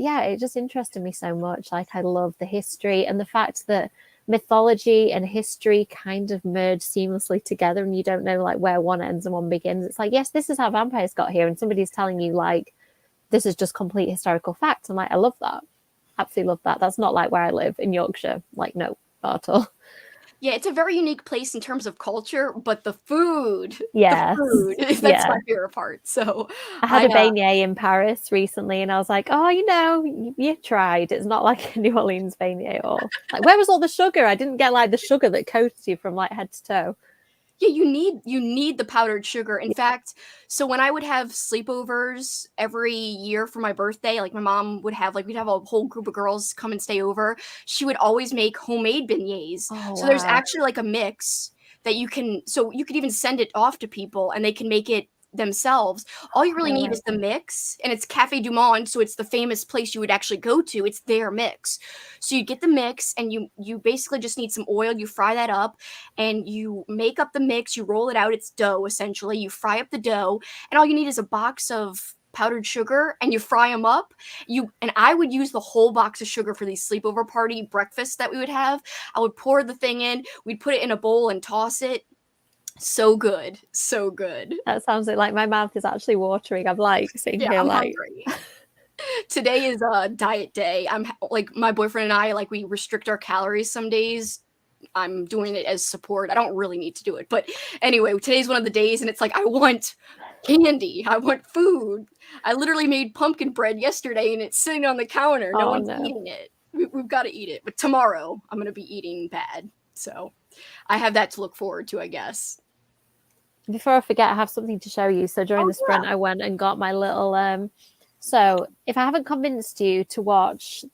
interested me so much. Like, I love the history and the fact that mythology and history kind of merge seamlessly together, and you don't know like where one ends and one begins. It's like, yes, this is how vampires got here, and somebody's telling you like this is just complete historical fact. I'm like, I love that. Absolutely love that. That's not like where I live in Yorkshire. Like, no, not at all. Yeah, it's a very unique place in terms of culture, but the food, that's my favorite part. So I had a beignet in Paris recently, and I was like, oh, you tried. It's not like a New Orleans beignet at all. Like, where was all the sugar? I didn't get like the sugar that coats you from like head to toe. Yeah, you need the powdered sugar. In fact, so when I would have sleepovers every year for my birthday, like my mom would have, like, we'd have a whole group of girls come and stay over. She would always make homemade beignets. So there's actually like a mix that you could even send it off to people and they can make it themselves. All you really need is the mix, and it's Café du Monde, so it's the famous place you would actually go to. It's their mix. So you get the mix, and you basically just need some oil. You fry that up, and you make up the mix. You roll it out. It's dough, essentially. You fry up the dough, and all you need is a box of powdered sugar, and you fry them up. And I would use the whole box of sugar for these sleepover party breakfasts that we would have. I would pour the thing in. We'd put it in a bowl and toss it. So good. So good. That sounds like my mouth is actually watering. I'm like sitting here like hungry. Today is a diet day. I'm like, my boyfriend and I, like, we restrict our calories some days. I'm doing it as support. I don't really need to do it. But anyway, today's one of the days, and it's like, I want candy. I want food. I literally made pumpkin bread yesterday, and it's sitting on the counter. No one's eating it. We've got to eat it. But tomorrow, I'm going to be eating bad. So I have that to look forward to, I guess. before I forget, I have something to show you. So during the sprint, I went and got my little. So if I haven't convinced you to watch,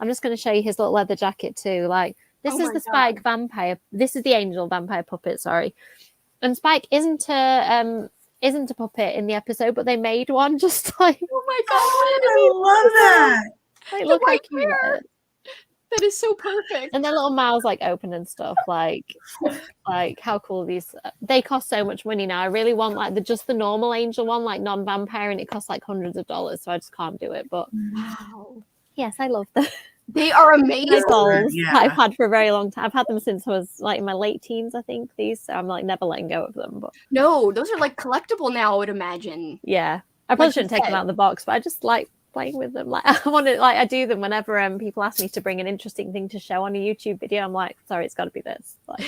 I'm just going to show you his little leather jacket too. Like this is the Spike vampire. This is the angel vampire puppet. Sorry, and Spike isn't a puppet in the episode, but they made one just like. Oh my god! I love that. Like, look how cute that is. That is so perfect. And their little mouths like open and stuff. Like how cool are these? They cost so much money now. I really want like just the normal angel one, like non-vampire, and it costs like hundreds of dollars. So I just can't do it. But Wow, yes, I love them. they are amazing. Dolls Yeah. that I've had for a very long time. I've had them since I was like in my late teens, I think. These, so I'm like never letting go of them. But No, those are like collectible now, I would imagine. yeah, I probably Like you shouldn't take them said. out of the box, but I just like playing with them. Like I want to, like I do them whenever people ask me to bring an interesting thing to show on a YouTube video. I'm like, sorry, it's got to be this. Like,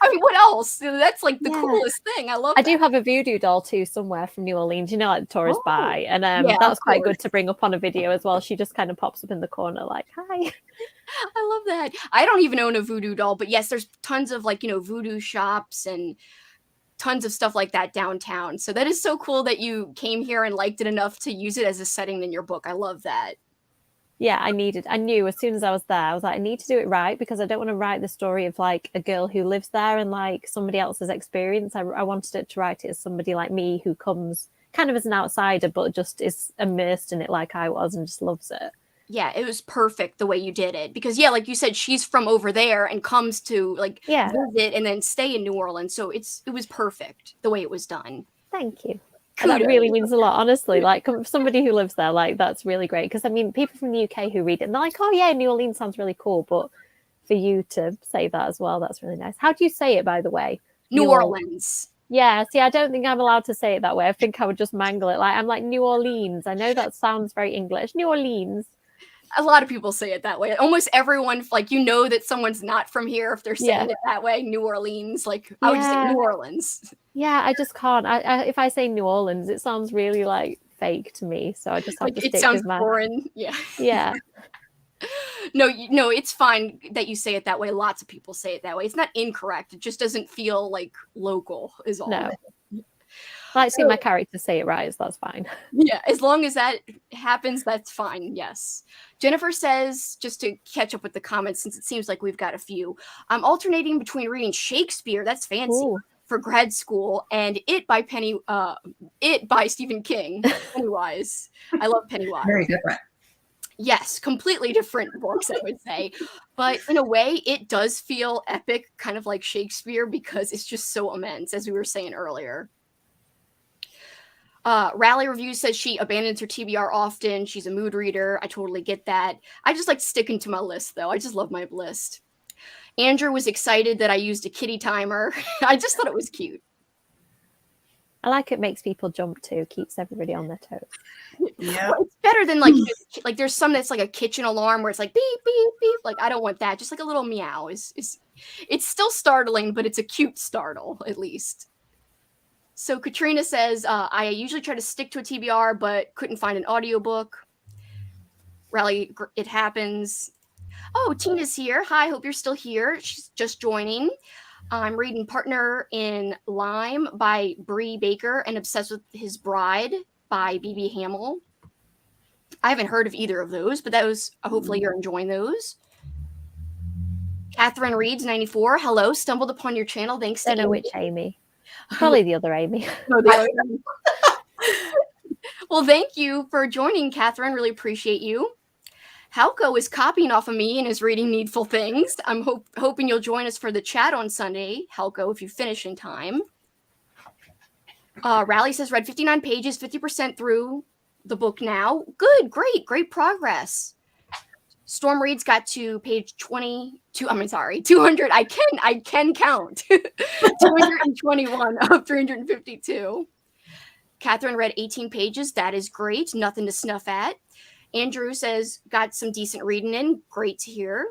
I mean, what else? That's like the Yeah. coolest thing. I love. I do have a voodoo doll too somewhere from New Orleans. You know, like the tourist buy, and yeah, that was of quite course. good to bring up on a video as well. She just kind of pops up in the corner, like, hi. I love that. I don't even own a voodoo doll, but yes, there's tons of like, voodoo shops and tons of stuff like that downtown. So that is so cool that you came here and liked it enough to use it as a setting in your book. I love that. Yeah, I knew as soon as I was there, I was like, I need to do it right because I don't want to write the story of like a girl who lives there and like somebody else's experience. I wanted it to write it as somebody like me who comes kind of as an outsider, but just is immersed in it like I was and just loves it. Yeah, it was perfect the way you did it because yeah, like you said, she's from over there and comes to like Yeah. visit and then stay in New Orleans. So it was perfect the way it was done. Thank you. And that really means a lot, honestly. Like somebody who lives there, like that's really great. Because I mean, people from the UK who read it, and they're like, "Oh yeah, New Orleans sounds really cool." But for you to say that as well, that's really nice. How do you say it, by the way? New Orleans. Yeah. See, I don't think I'm allowed to say it that way. I think I would just mangle it. Like I'm like New Orleans. I know that sounds very English. New Orleans. A lot of people say it that way. Almost everyone, like that someone's not from here if they're saying it that way. New Orleans, like I would just say New Orleans. Yeah, I just can't. I if I say New Orleans, it sounds really like fake to me. So I just have to stick it sounds with my foreign. Yeah. Yeah. No, it's fine that you say it that way. Lots of people say it that way. It's not incorrect. It just doesn't feel like local is all. No. I like to see my character say it right, so that's fine. Yeah, as long as that happens, that's fine. Yes. Jennifer says, just to catch up with the comments, since it seems like we've got a few, I'm alternating between reading Shakespeare, that's fancy, Ooh. for grad school, and It by Stephen King, Pennywise. I love Pennywise. Very different. Yes, completely different books, I would say. But in a way, it does feel epic, kind of like Shakespeare, because it's just so immense, as we were saying earlier. Rally Reviews says she abandons her TBR often. She's a mood reader. I totally get that. I just like sticking to my list, though. I just love my list. Andrew was excited that I used a kitty timer. I just thought it was cute. I like it makes people jump too, keeps everybody on their toes. Yeah. Well, it's better than like there's some that's like a kitchen alarm where it's like beep beep beep. Like I don't want that. Just like a little meow is it's still startling, but it's a cute startle at least. So Katrina says, I usually try to stick to a TBR, but couldn't find an audiobook. Rally, it happens. Oh, Tina's here. Hi, hope you're still here. She's just joining. I'm reading Partner in Lime by Bree Baker and Obsessed with His Bride by B.B. Hamill. I haven't heard of either of those, but hopefully you're enjoying those. Catherine Reeds, 94. Hello, stumbled upon your channel. Thanks to I don't know which Amy. Probably the other Amy. No, the other Amy. Well, thank you for joining, Catherine. Really appreciate you. Halko is copying off of me and is reading Needful Things. I'm hoping you'll join us for the chat on Sunday, Halko, if you finish in time. Rally says, read 59 pages, 50% through the book now. Good, great progress. Storm Reed's got to page 200. I can count. 221 of 352. Catherine read 18 pages. That is great. Nothing to snuff at. Andrew says, got some decent reading in. Great to hear.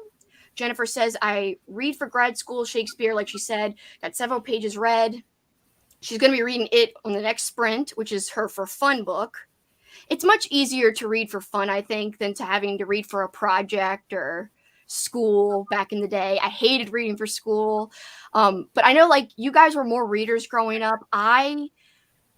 Jennifer says, I read for grad school Shakespeare, like she said. Got several pages read. She's going to be reading it on the next sprint, which is her for fun book. It's much easier to read for fun, I think, than to having to read for a project or, school back in the day. I hated reading for school. But I know like you guys were more readers growing up. I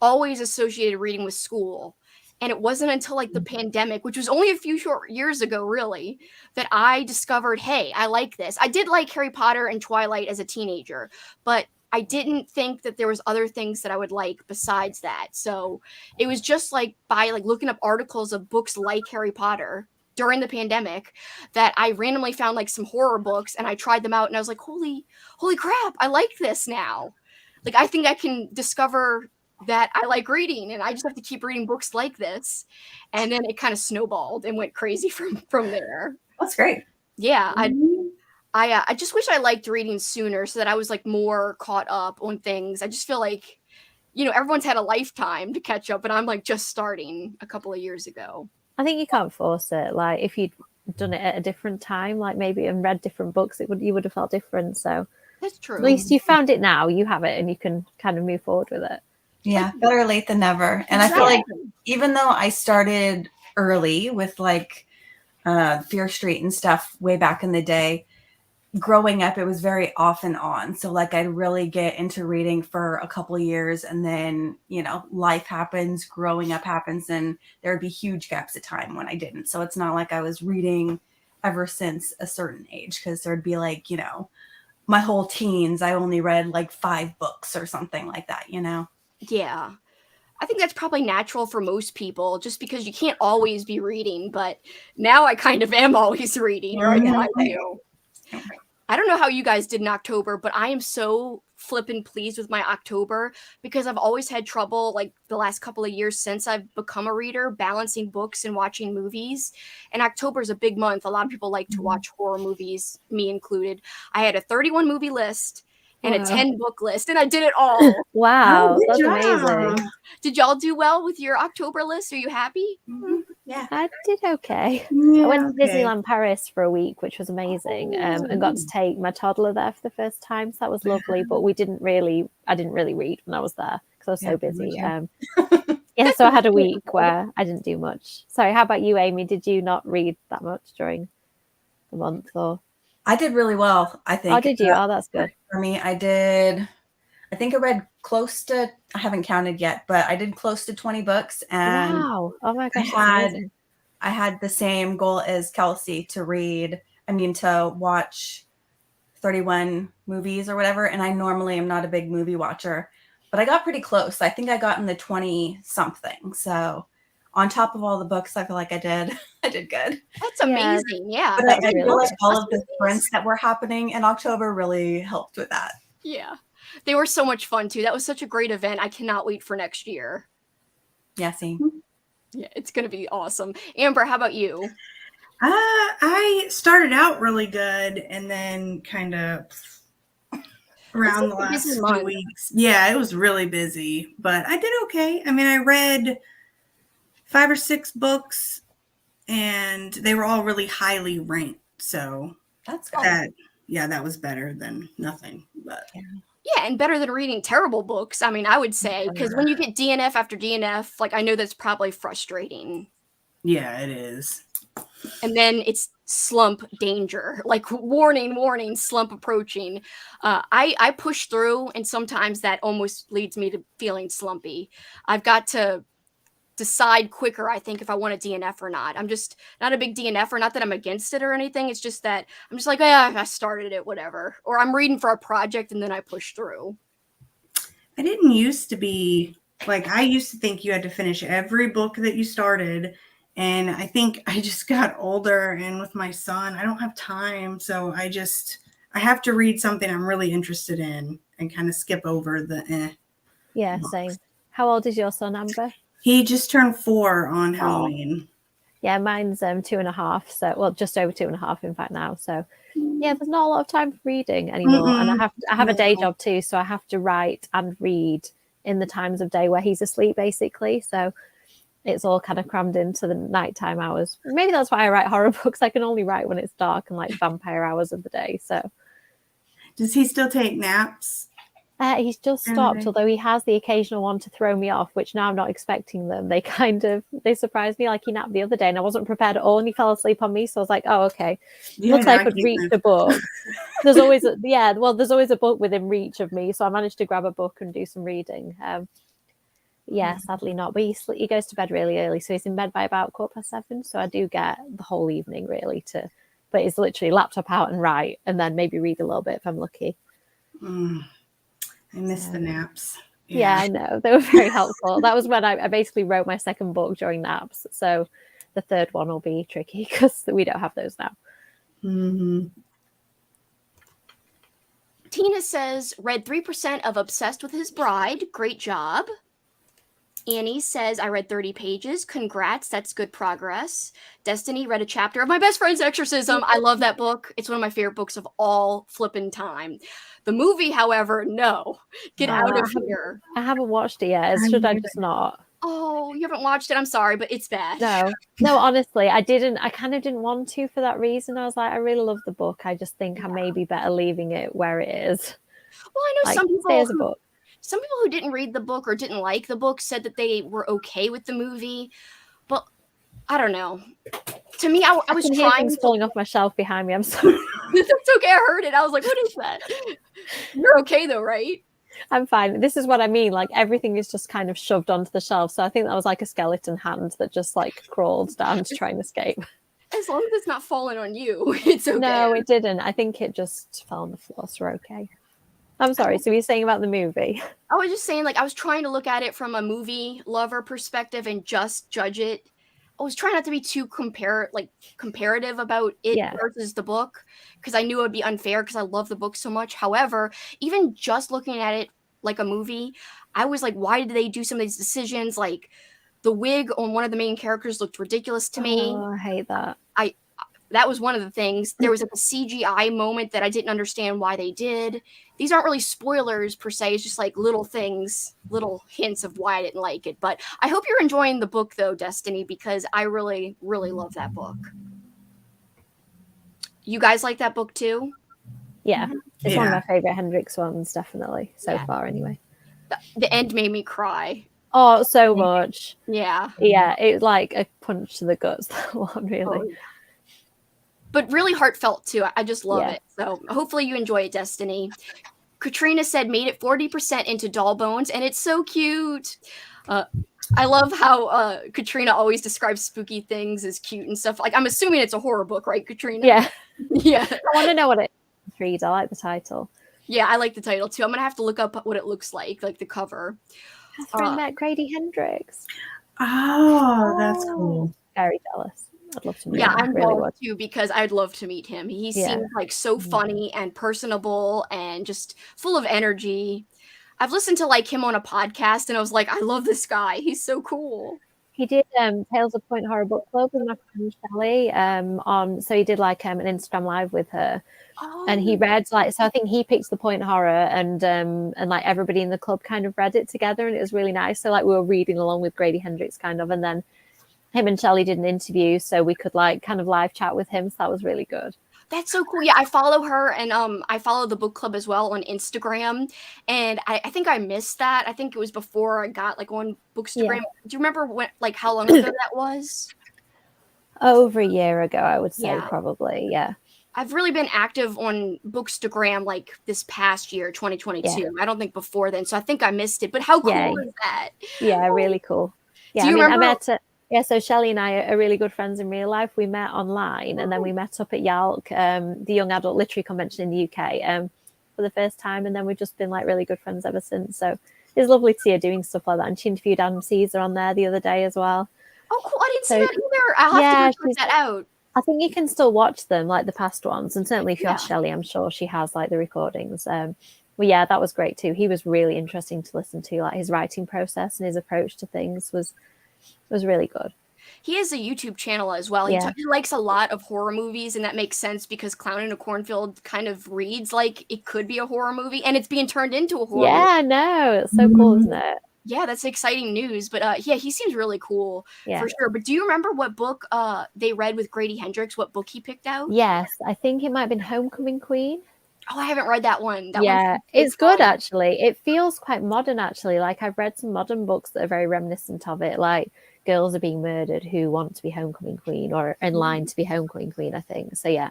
always associated reading with school. And it wasn't until like the pandemic, which was only a few short years ago, really, that I discovered, hey, I like this. I did like Harry Potter and Twilight as a teenager, but I didn't think that there was other things that I would like besides that. So it was just like by like looking up articles of books like Harry Potter during the pandemic that I randomly found like some horror books and I tried them out and I was like, holy crap, I like this now. Like I think I can discover that I like reading and I just have to keep reading books like this. And then it kind of snowballed and went crazy from there. That's great. Yeah, I just wish I liked reading sooner so that I was like more caught up on things. I just feel like, you know, everyone's had a lifetime to catch up and I'm like just starting a couple of years ago. I think you can't force it. Like if you'd done it at a different time, like maybe and read different books, you would have felt different. So That's true. at least you found it now, you have it and you can kind of move forward with it. Yeah, better late than never. And I feel like even though I started early with like Fear Street and stuff way back in the day, growing up, it was very off and on. So like I'd really get into reading for a couple of years and then, you know, life happens, growing up happens, and there would be huge gaps of time when I didn't. So it's not like I was reading ever since a certain age, because there'd be like, you know, my whole teens, I only read like 5 books or something like that, you know? Yeah. I think that's probably natural for most people just because you can't always be reading, but now I kind of am always reading. Right? Mhm. I do. I don't know how you guys did in October, but I am so flippin' pleased with my October because I've always had trouble like the last couple of years since I've become a reader, balancing books and watching movies. And October is a big month. A lot of people like to watch horror movies, me included. I had a 31 movie list and a 10 book list, and I did it all. Wow, Oh, that's good amazing. job. Did y'all do well with your October list? Are you happy? Yeah. I did okay. Yeah, I went to okay. Disneyland Paris for a week, which was amazing, and got to take my toddler there for the first time. So that was lovely. But I didn't really read when I was there because I was so busy. Yeah, so I had a week where I didn't do much. Sorry, how about you, Amy? Did you not read that much during the month? Or I did really well, I think. oh, did you? Oh, that's good. For me, I think I read close to, I haven't counted yet, but I did close to 20 books. And Wow! Oh my gosh, that's amazing. I had the same goal as Kelsey to watch 31 movies or whatever. And I normally am not a big movie watcher, but I got pretty close. I think I got in the 20 something. So on top of all the books, I feel like I did good. That's amazing. Yeah. But That's I really feel like good. all of the sprints that were happening in October really helped with that. Yeah. They were so much fun too. That was such a great event. I cannot wait for next year. Yeah, see. Yeah, it's going to be awesome. Amber, how about you? I started out really good and then kind of around the It's a busy last few month. weeks. Yeah, it was really busy, but I did okay. I mean, I read 5 or 6 books and they were all really highly ranked. So That's good. that was better than nothing. But Yeah, and better than reading terrible books. I mean, I would say, because when you get DNF after DNF, like I know that's probably frustrating. yeah, it is. And then it's slump danger, like warning, slump approaching. I push through, and sometimes that almost leads me to feeling slumpy. I've got to decide quicker, I think, if I want a DNF or not. I'm just not a big DNFer, not that I'm against it or anything. It's just that I'm just like, I started it, whatever. Or I'm reading for a project and then I push through. I didn't used to be like, I used to think you had to finish every book that you started. And I think I just got older, and with my son, I don't have time. So I have to read something I'm really interested in and kind of skip over the Yeah, same. How old is your son, Amber? He just turned 4 on Halloween. Yeah, mine's 2.5. So, well, just over 2.5, in fact, now. So, yeah, there's not a lot of time for reading anymore. And I have a day job too, so I have to write and read in the times of day where he's asleep, basically. So it's all kind of crammed into the nighttime hours. Maybe that's why I write horror books. I can only write when it's dark and like vampire hours of the day. So Does he still take naps? He's just stopped, although he has the occasional one to throw me off, which now I'm not expecting them. They surprised me. Like he napped the other day and I wasn't prepared at all and he fell asleep on me. So I was like, oh, okay. Yeah, Looks like I could can't reach move. the book. There's always a book within reach of me. So I managed to grab a book and do some reading. Sadly not. But he goes to bed really early. So he's in bed by about 7:15. So I do get the whole evening really but it's literally laptop out and write and then maybe read a little bit if I'm lucky. I miss the naps. Yeah, I know. They were very helpful. That was when I basically wrote my second book during naps. So the third one will be tricky because we don't have those now. Mm-hmm. Tina says, read 3% of Obsessed with His Bride. Great job. Annie says, I read 30 pages. Congrats. That's good progress. Destiny read a chapter of My Best Friend's Exorcism. I love that book. It's one of my favorite books of all flippin' time. The movie, however, no. Get out of here. I haven't watched it yet. Should I just not? Oh, you haven't watched it? I'm sorry, but it's bad. No, honestly, I kind of didn't want to for that reason. I was like, I really love the book. I just think I may be better leaving it where it is. Well, I know some people who didn't read the book or didn't like the book said that they were okay with the movie, but I don't know. To me, I was trying falling off my shelf behind me. I'm sorry. It's okay. I heard it. I was like, what is that? You're okay though, right? I'm fine. This is what I mean. Like everything is just kind of shoved onto the shelf. So I think that was like a skeleton hand that just like crawled down to try and escape. As long as it's not falling on you, it's okay. No, it didn't. I think it just fell on the floor. So we're okay. I'm sorry. So you're saying about the movie? I was just saying, like, I was trying to look at it from a movie lover perspective and just judge it. I was trying not to be too comparative about it versus the book because I knew it would be unfair because I love the book so much. However, even just looking at it like a movie, I was like, why did they do some of these decisions? Like, the wig on one of the main characters looked ridiculous to me. Oh, I hate that. That was one of the things. There was a CGI moment that I didn't understand why they did. These aren't really spoilers per se. It's just like little things, little hints of why I didn't like it. But I hope you're enjoying the book though, Destiny, because I really, really love that book. You guys like that book too? Yeah. It's one of my favorite Hendrix ones, definitely, so far anyway. The end made me cry. Oh, so much. Yeah. Yeah, it was like a punch to the guts, that one, really. Oh, yeah. But really heartfelt too. I just love it. So hopefully you enjoy it, Destiny. Katrina said made it 40% into Doll Bones, and it's so cute. I love how Katrina always describes spooky things as cute and stuff. Like I'm assuming it's a horror book, right, Katrina? Yeah. Yeah. I want to know what it reads. I like the title. Yeah, I like the title too. I'm gonna have to look up what it looks like the cover. Catherine met Grady Hendrix. Oh, that's cool. Very jealous. I'd love to meet him. I'm really jealous too because I'd love to meet him. He seems like so funny and personable and just full of energy. I've listened to like him on a podcast and I was like, I love this guy. He's so cool. He did Tales of Point Horror Book Club with my friend Shelley. So he did like an Instagram live with her. Oh. And he read so I think he picked the Point Horror and like everybody in the club kind of read it together and it was really nice. So like we were reading along with Grady Hendrix kind of, and then him and Shelley did an interview so we could like kind of live chat with him. So that was really good. That's so cool. Yeah, I follow her and I follow the book club as well on Instagram. And I think I missed that. I think it was before I got like on Bookstagram. Yeah. Do you remember how long ago that was? Over a year ago, I would say probably. Yeah. I've really been active on Bookstagram like this past year, 2022. Yeah. I don't think before then. So I think I missed it. But how cool is that? Yeah, really cool. Yeah, I met so Shelley and I are really good friends in real life. We met online and then we met up at YALC, the Young Adult Literary Convention in the UK for the first time. And then we've just been like really good friends ever since. So it's lovely to see her doing stuff like that. And she interviewed Adam Caesar on there the other day as well. Oh, cool. I didn't see that either. I'll have to check that out. I think you can still watch them, like the past ones. And certainly if you ask Shelley, I'm sure she has like the recordings. Well, yeah, that was great too. He was really interesting to listen to. Like his writing process and his approach to things was really good. He has a YouTube channel as well. He likes a lot of horror movies, and that makes sense because Clown in a Cornfield kind of reads like it could be a horror movie, and it's being turned into a horror movie. Yeah, no, it's so cool, isn't it? Yeah, that's exciting news. But he seems really cool for sure. But do you remember what book they read with Grady Hendrix? What book he picked out? Yes, I think it might have been Homecoming Queen. Oh, I haven't read that one. That Yeah, one's it's good fun. actually. It feels quite modern actually. Like I've read some modern books that are very reminiscent of it, like girls are being murdered who want to be homecoming queen or in line to be homecoming queen, I think. So yeah,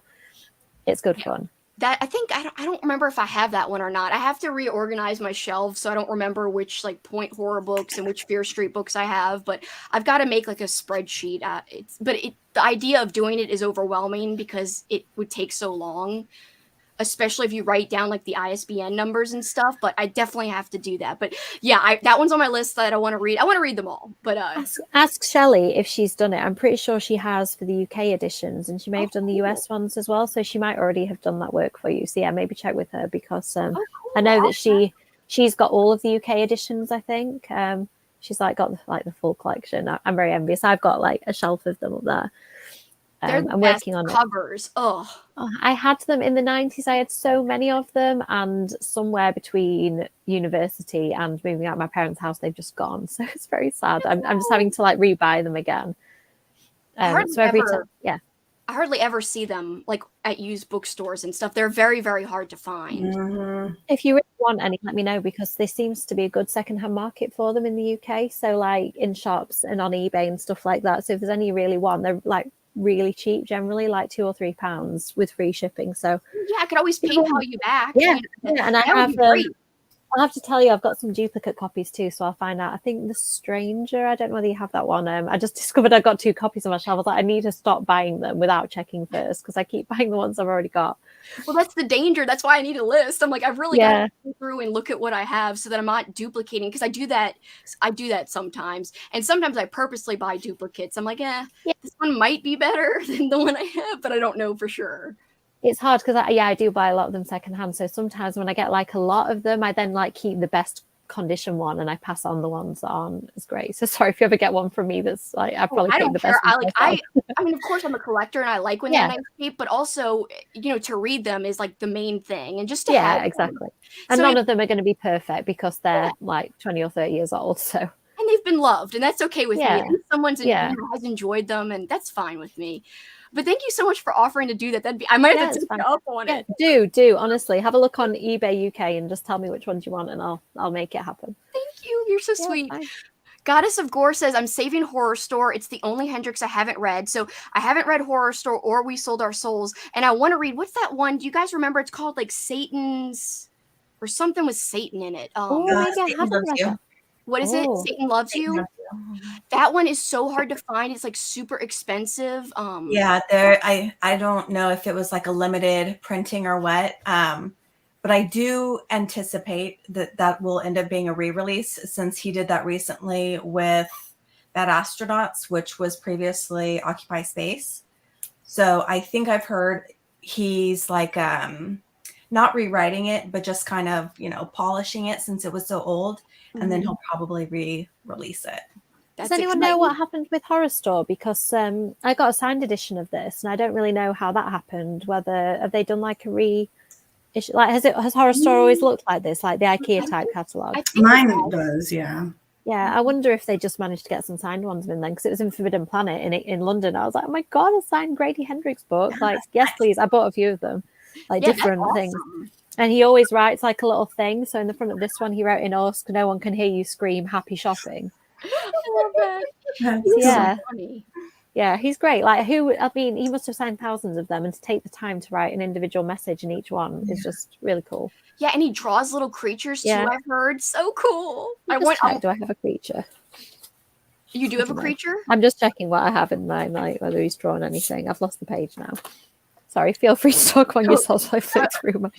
it's good fun. That I don't remember if I have that one or not. I have to reorganize my shelves so I don't remember which like point horror books and which Fear Street books I have. But I've got to make like a spreadsheet. The idea of doing it is overwhelming because it would take so long, especially if you write down like the ISBN numbers and stuff. But I definitely have to do that. But yeah, that one's on my list that I want to read. I want to read them all. But Ask Shelley if she's done it. I'm pretty sure she has for the UK editions, and she may have done the cool. US ones as well. So she might already have done that work for you. So yeah, maybe check with her because cool. I know that she's got all of the UK editions. I think she's like got the full collection. I'm very envious. I've got like a shelf of them up there. They're the I'm best working on covers. Oh, I had them in the 90s. I had so many of them, and somewhere between university and moving out of my parents' house, they've just gone. So it's very sad. I'm just having to like rebuy them again. So every time, yeah. I hardly ever see them like at used bookstores and stuff. They're very, very hard to find. Mm-hmm. If you really want any, let me know because there seems to be a good secondhand market for them in the UK. So like in shops and on eBay and stuff like that. So if there's any you really want, they're like really cheap, generally like £2 or £3 with free shipping. So yeah, I could always PayPal you back. Yeah, and I have great. I'll have to tell you, I've got some duplicate copies too, so I'll find out. I think The Stranger, I don't know whether you have that one. I just discovered I got 2 copies on my shelf. I was like, I need to stop buying them without checking first because I keep buying the ones I've already got. Well, that's the danger. That's why I need a list. I'm like, I've really got to go through and look at what I have so that I'm not duplicating because I do that sometimes. And sometimes I purposely buy duplicates. I'm like, this one might be better than the one I have, but I don't know for sure. It's hard because I do buy a lot of them secondhand. So sometimes when I get like a lot of them, I then like keep the best condition one and I pass on the ones that aren't as great. So sorry if you ever get one from me that's like I probably take the best. I mean, of course I'm a collector and I like when they're nice cheap, but also to read them is like the main thing and just to have exactly. them. And none of them are going to be perfect because they're like 20 or 30 years old. So and they've been loved and that's okay with me. Someone's has enjoyed them and that's fine with me. But thank you so much for offering to do that. I might have to take you up on it. Do honestly have a look on eBay UK and just tell me which ones you want and I'll make it happen. Thank you. You're so sweet. Goddess of Gore says, I'm saving Horror Store. It's the only Hendrix I haven't read. So I haven't read Horror Store or We Sold Our Souls. And I want to read, what's that one? Do you guys remember? It's called like Satan's or something with Satan in it. Maybe I haven't read that. What is it? Satan Loves You? That one is so hard to find. It's like super expensive. I don't know if it was like a limited printing or what. But I do anticipate that will end up being a re-release since he did that recently with Bad Astronauts, which was previously Occupy Space. So I think I've heard he's like not rewriting it, but just kind of, polishing it since it was so old. And then he'll probably re-release it. Does anyone know what happened with Horror Store? Because I got a signed edition of this, and I don't really know how that happened. Whether have they done like a reissue? Like has Horror Store always looked like this, like the IKEA type catalog? Mine does, yeah. Yeah, I wonder if they just managed to get some signed ones in then because it was in Forbidden Planet in London. I was like, oh my god, a signed Grady Hendrix book! Like, yes, please. I bought a few of them, like different things. And he always writes like a little thing. So in the front of this one, he wrote in Orsk, no one can hear you scream, happy shopping. I love that. So funny. Yeah, he's great. Like he must have signed thousands of them, and to take the time to write an individual message in each one is just really cool. Yeah, and he draws little creatures too. I've heard, so cool. Do I have a creature? You do have a creature? I'm just checking what I have in mine, like whether he's drawn anything. I've lost the page now. Sorry, feel free to talk on yourself. I flipped through my.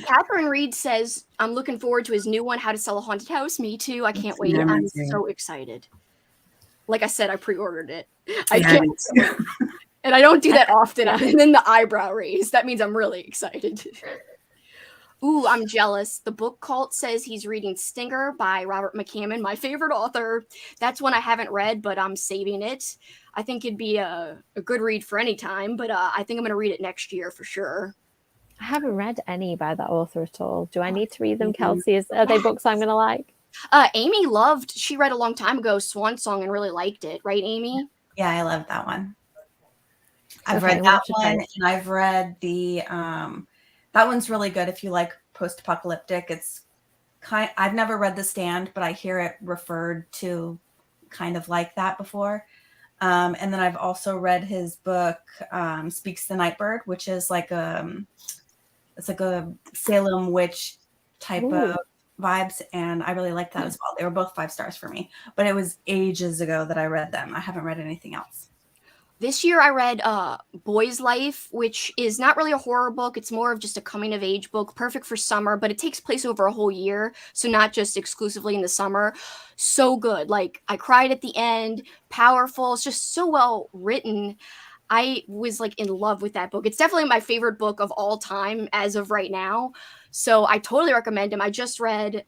Catherine Reed says, I'm looking forward to his new one, How to Sell a Haunted House. Me too. I can't wait. I'm so excited. Like I said, I pre-ordered it. I can't. And I don't do that often. And then the eyebrow raise. That means I'm really excited. Ooh, I'm jealous. The Book Cult says he's reading Stinger by Robert McCammon, my favorite author. That's one I haven't read, but I'm saving it. I think it'd be a good read for any time, but I think I'm going to read it next year for sure. I haven't read any by that author at all. Do I need to read them, Kelsey? Are they books I'm going to like? Amy she read a long time ago, Swan Song, and really liked it. Right, Amy? Yeah, I love that one. I've read that one, and I've read the That one's really good if you like post-apocalyptic. It's I've never read The Stand, but I hear it referred to kind of like that before. And then I've also read his book, Speaks the Nightbird, which is it's like a Salem witch type of vibes. And I really like that as well. They were both 5 stars for me, but it was ages ago that I read them. I haven't read anything else. This year I read Boy's Life, which is not really a horror book. It's more of just a coming of age book, perfect for summer, but it takes place over a whole year, so not just exclusively in the summer. So good. Like, I cried at the end, powerful. It's just so well written. I was like in love with that book. It's definitely my favorite book of all time as of right now. So I totally recommend him. I just read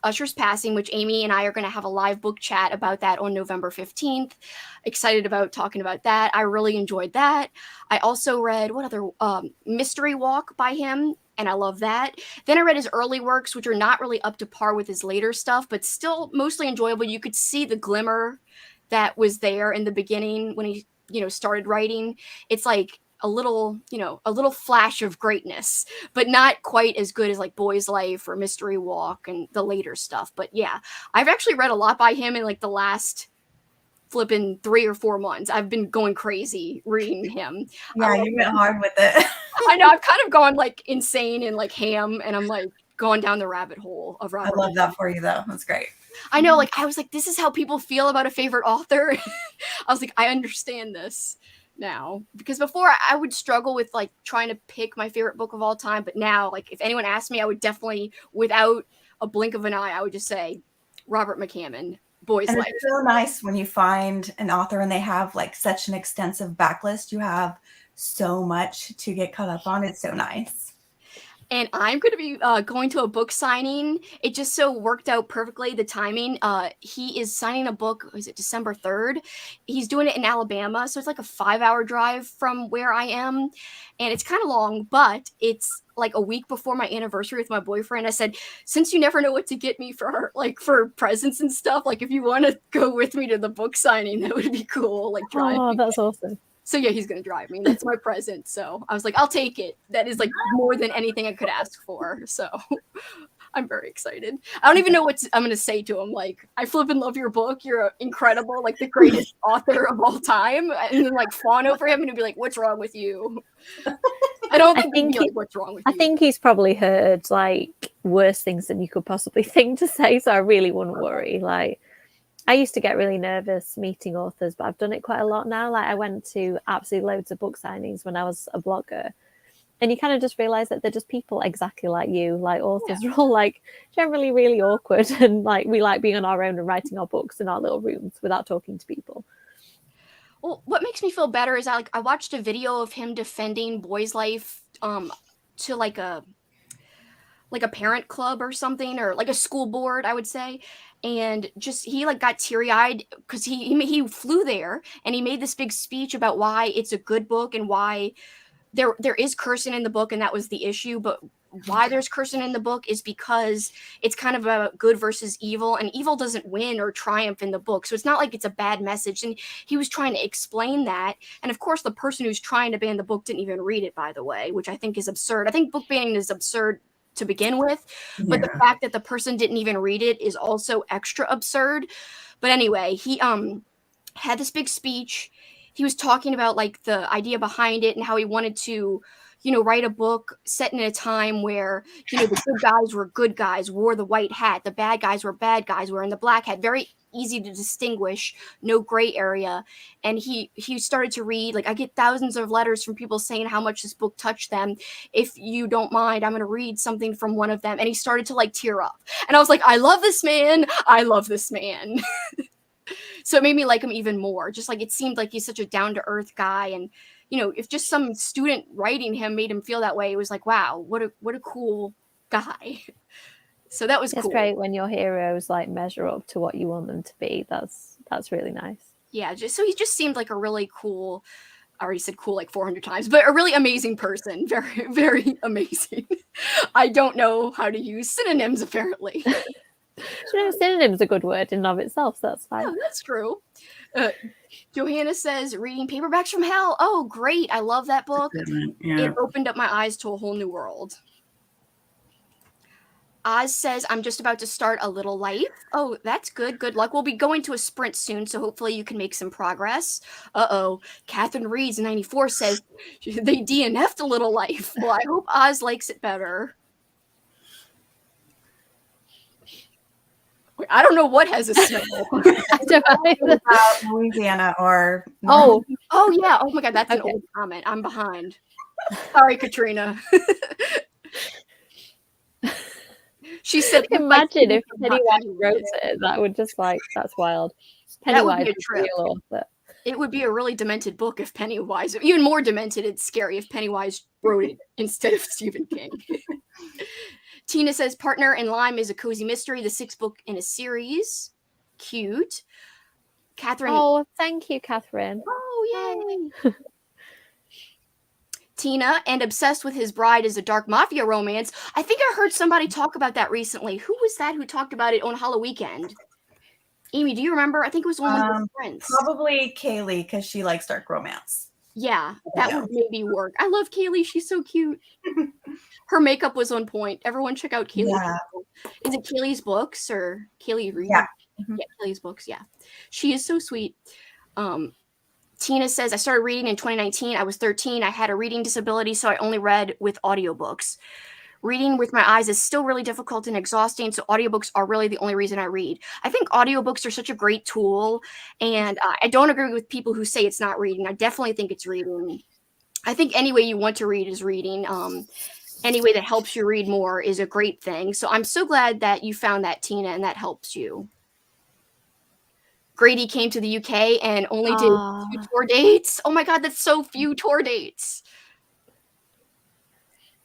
Usher's Passing, which Amy and I are going to have a live book chat about that on November 15th. Excited about talking about that. I really enjoyed that. I also read Mystery Walk by him, and I love that. Then I read his early works, which are not really up to par with his later stuff, but still mostly enjoyable. You could see the glimmer that was there in the beginning when he, started writing. It's like a little flash of greatness, but not quite as good as like Boy's Life or Mystery Walk and the later stuff. But yeah, I've actually read a lot by him in like the last flipping 3 or 4 months. I've been going crazy reading him. Yeah, you went hard with it. I know, I've kind of gone like insane and like ham, and I'm like going down the rabbit hole of Robert. I love that for you though. That's great. I know, like I was like, this is how people feel about a favorite author. I was like, I understand this now, because before I would struggle with like trying to pick my favorite book of all time, but now, like, if anyone asked me, I would definitely, without a blink of an eye, I would just say Robert McCammon, Boy's Life. It's so nice when you find an author and they have like such an extensive backlist. You have so much to get caught up on. It's so nice. And I'm going to be going to a book signing. It just so worked out perfectly, the timing. He is signing a book, is it December 3rd? He's doing it in Alabama, so it's like a 5-hour drive from where I am. And it's kind of long, but it's like a week before my anniversary with my boyfriend. I said, since you never know what to get me for presents and stuff, like if you want to go with me to the book signing, that would be cool. Like, drive. Oh, that's awesome. So yeah, he's going to drive me. That's my present. So I was like, I'll take it. That is like more than anything I could ask for. So I'm very excited. I don't even know what I'm going to say to him. Like, I flippin' love your book. You're incredible. Like the greatest author of all time. And then like fawn over him and he'll be like, what's wrong with you? I don't think he'd be like, what's wrong with you? I think he's probably heard like worse things than you could possibly think to say. So I really wouldn't worry. Like, I used to get really nervous meeting authors, but I've done it quite a lot now. Like, I went to absolutely loads of book signings when I was a blogger, and you kind of just realize that they're just people exactly like you. Like, authors are all like generally really awkward, and like we like being on our own and writing our books in our little rooms without talking to people. Well, what makes me feel better is I watched a video of him defending Boy's Life to like a parent club or something, or like a school board, I would say. And just, he like got teary-eyed because he flew there and he made this big speech about why it's a good book and why there is cursing in the book, and that was the issue. But why there's cursing in the book is because it's kind of about good versus evil, and evil doesn't win or triumph in the book. So it's not like it's a bad message. And he was trying to explain that. And of course, the person who's trying to ban the book didn't even read it, by the way, which I think is absurd. I think book banning is absurd to begin with, but the fact that the person didn't even read it is also extra absurd. But anyway, he had this big speech. He was talking about like the idea behind it and how he wanted to, write a book set in a time where, the good guys were good guys, wore the white hat, the bad guys were bad guys, wearing the black hat, very easy to distinguish, no gray area. And he started to read, like, I get thousands of letters from people saying how much this book touched them. If you don't mind, I'm going to read something from one of them. And he started to like tear up. And I was like, I love this man. I love this man. So it made me like him even more. Just like, it seemed like he's such a down-to-earth guy. And, if just some student writing him made him feel that way, it was like, wow, what a cool guy. So that was cool. It's great when your heroes like measure up to what you want them to be. That's really nice. Yeah, so he just seemed like a really cool, I already said cool like 400 times, but a really amazing person. Very, very amazing. I don't know how to use synonyms, apparently. You know, synonym's a good word in and of itself, so that's fine. Oh, that's true. Johanna says, reading Paperbacks from Hell. Oh, great. I love that book. Yeah. It opened up my eyes to a whole new world. Oz says, I'm just about to start A Little Life. Oh, that's good. Good luck. We'll be going to a sprint soon, so hopefully you can make some progress. Uh-oh. Catherine Reeds, 94, says, they DNF'd A Little Life. Well, I hope Oz likes it better. Wait, I don't know what has a smell. I don't know. About Louisiana or Oh, Yeah. Oh, my God. That's an Okay. old comment. I'm behind. Sorry, Katrina. She said, imagine if not Pennywise Pennywise. wrote it. That would just like, that's wild. That would Pennywise be a is trip. the real author. It would be a really demented book if Pennywise, even more demented, it's scary if Pennywise wrote it instead of Stephen King. Tina says, Partner in Lime is a cozy mystery, the 6th book in a series. Cute. Catherine. Oh, thank you, Catherine. Oh, yay. Tina, and Obsessed with His Bride is a dark mafia romance. I think I heard somebody talk about that recently. Who was that who talked about it on Halloween weekend? Amy, do you remember? I think it was one of your friends. probably Kaylee because she likes dark romance. Yeah, that would maybe work. I love Kaylee. She's so cute. Her makeup was on point. Everyone check out Kaylee. Yeah. Is it Kaylee's Books or Kaylee Reed? Yeah. Yeah, Kaylee's Books, yeah. She is so sweet. Tina says, I started reading in 2019. I was 13. I had a reading disability, so I only read with audiobooks. Reading with my eyes is still really difficult and exhausting, so audiobooks are really the only reason I read. I think audiobooks are such a great tool, and I don't agree with people who say it's not reading. I definitely think it's reading. I think any way you want to read is reading. Any way that helps you read more is a great thing. So I'm so glad that you found that, Tina, and that helps you. Grady came to the UK and only did 2 tour dates. Oh my God, that's so few tour dates.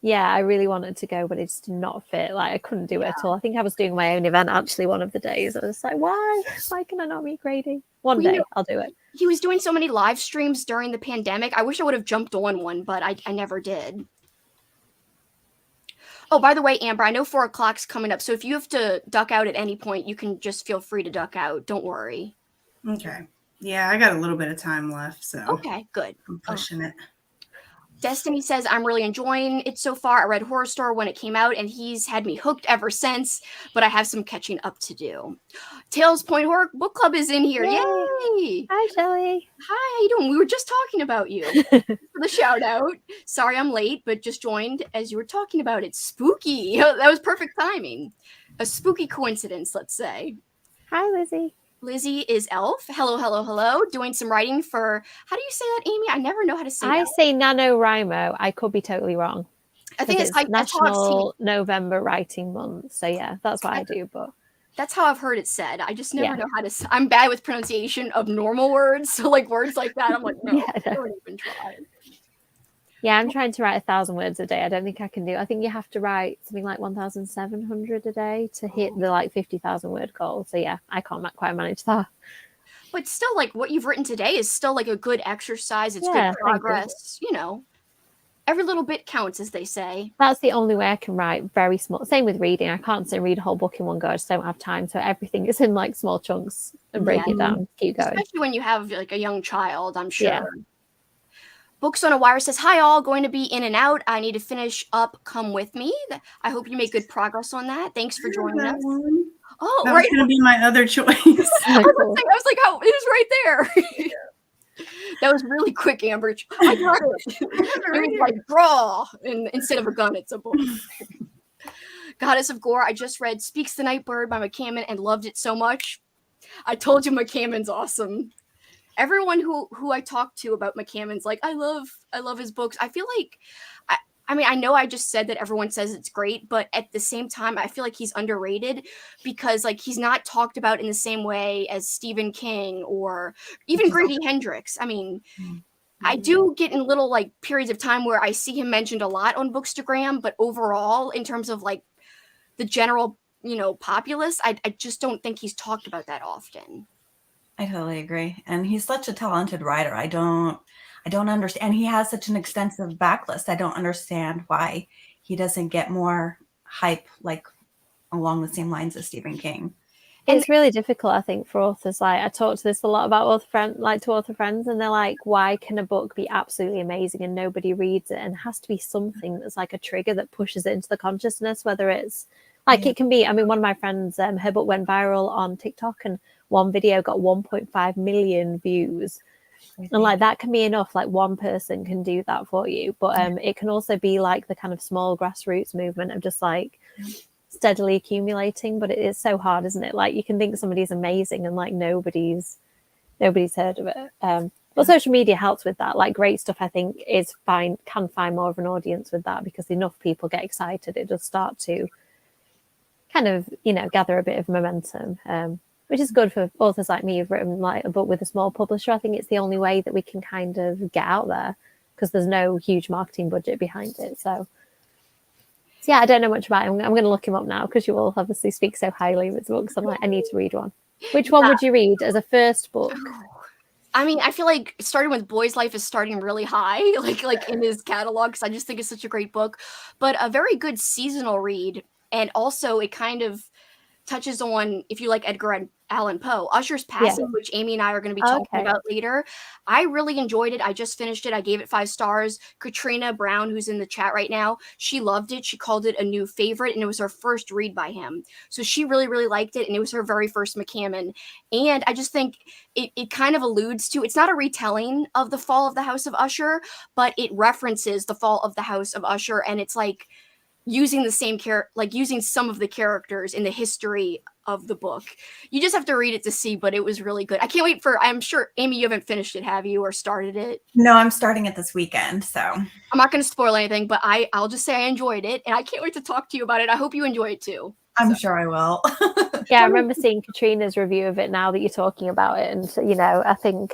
Yeah, I really wanted to go, but it just did not fit. Like, I couldn't do it at all. I think I was doing my own event actually one of the days. I was like, why? Why can I not meet Grady? One day, I'll do it. He was doing so many live streams during the pandemic. I wish I would have jumped on one, but I never did. Oh, by the way, Amber, I know 4 o'clock's coming up, so if you have to duck out at any point, you can just feel free to duck out. Don't worry. Okay. Yeah, I got a little bit of time left, so Okay, good. I'm pushing it. Destiny says, I'm really enjoying it so far. I read Horror Store when it came out, and he's had me hooked ever since, but I have some catching up to do. Tales Point Horror Book Club is in here. Yay! Hi, Shelley. Hi, how you doing? We were just talking about you. For the shout out. Sorry I'm late, but just joined as you were talking about it. Spooky. That was perfect timing. A spooky coincidence, let's say. Hi, Lizzie. Lizzie is Elf. Hello, hello, hello. Doing some writing for, how do you say that, Amy? I never know how to say that. I say NaNoWriMo. I could be totally wrong. I think it's National that's how I've seen it. November Writing Month. So yeah, that's what I do. But That's how I've heard it said. I just never know how to. I'm bad with pronunciation of normal words. So like words like that, I'm like, no, don't even try. Yeah, I'm trying to write 1,000 words a day. I don't think I can do. I think you have to write something like 1,700 a day to hit the like 50,000 word goal. So yeah, I can't quite manage that. But still, like what you've written today is still like a good exercise. It's Yeah, good progress. You know, every little bit counts, as they say. That's the only way I can write very small. Same with reading. I can't sit and read a whole book in one go. I just don't have time. So everything is in like small chunks and break it down. Keep going. Especially when you have like a young child, I'm sure. Yeah. Books on a Wire says, hi all, going to be in and out. I need to finish up. Come with me. I hope you make good progress on that. Thanks for joining us. Oh, That right. was going to be my other choice. I was like, oh, it was right there. That was really quick, Amber. I got it. It was like draw, and instead of a gun, it's a book. Goddess of Gore. I just read Speaks the Nightbird by McCammon and loved it so much. I told you McCammon's awesome. Everyone who I talked to about McCammon's like, I love his books. I feel like, I mean, I know I just said that everyone says it's great, but at the same time, I feel like he's underrated because like he's not talked about in the same way as Stephen King or even Grady Hendrix. I mean, I do get in little like periods of time where I see him mentioned a lot on Bookstagram, but overall, in terms of like the general, populace, I just don't think he's talked about that often. I totally agree. And he's such a talented writer. I don't understand. He has such an extensive backlist. I don't understand why he doesn't get more hype like along the same lines as Stephen King. It's really difficult, I think, for authors. Like, I talk to this a lot about to author friends, and they're like, why can a book be absolutely amazing and nobody reads it? And it has to be something that's like a trigger that pushes it into the consciousness, whether it's like, it can be, I mean, one of my friends, her book went viral on TikTok, and one video got 1.5 million views. And like, that can be enough. Like, one person can do that for you, but it can also be like the kind of small grassroots movement of just like steadily accumulating. But it is so hard, isn't it? Like, you can think somebody's amazing and like nobody's heard of it. But social media helps with that. Like, great stuff, I think, can find more of an audience with that, because enough people get excited, it does start to kind of, gather a bit of momentum, which is good for authors like me who've written like a book with a small publisher. I think it's the only way that we can kind of get out there, because there's no huge marketing budget behind it. So yeah, I don't know much about him. I'm going to look him up now, because you all obviously speak so highly of his books. I'm like, I need to read one. Which one would you read as a first book? I mean, I feel like starting with Boy's Life is starting really high, like in his catalog, because I just think it's such a great book. But a very good seasonal read, and also it kind of touches on, if you like Edgar Allan Poe, Usher's Passing, which Amy and I are going to be talking about later. I really enjoyed it. I just finished it. I gave it 5 stars. Katrina Brown, who's in the chat right now, she loved it. She called it a new favorite, and it was her first read by him. So she really, really liked it, and it was her very first McCammon. And I just think it kind of alludes to, it's not a retelling of the fall of the House of Usher, but it references the fall of the House of Usher, and it's like using the same using some of the characters in the history of the book. You just have to read it to see, but it was really good. I can't wait I'm sure, Amy, you haven't finished it, have you, or started it? No, I'm starting it this weekend, so I'm not going to spoil anything, but I'll just say I enjoyed it, and I can't wait to talk to you about it. I hope you enjoy it too. I'm sure I will. Yeah, I remember seeing Katrina's review of it now that you're talking about it, and I think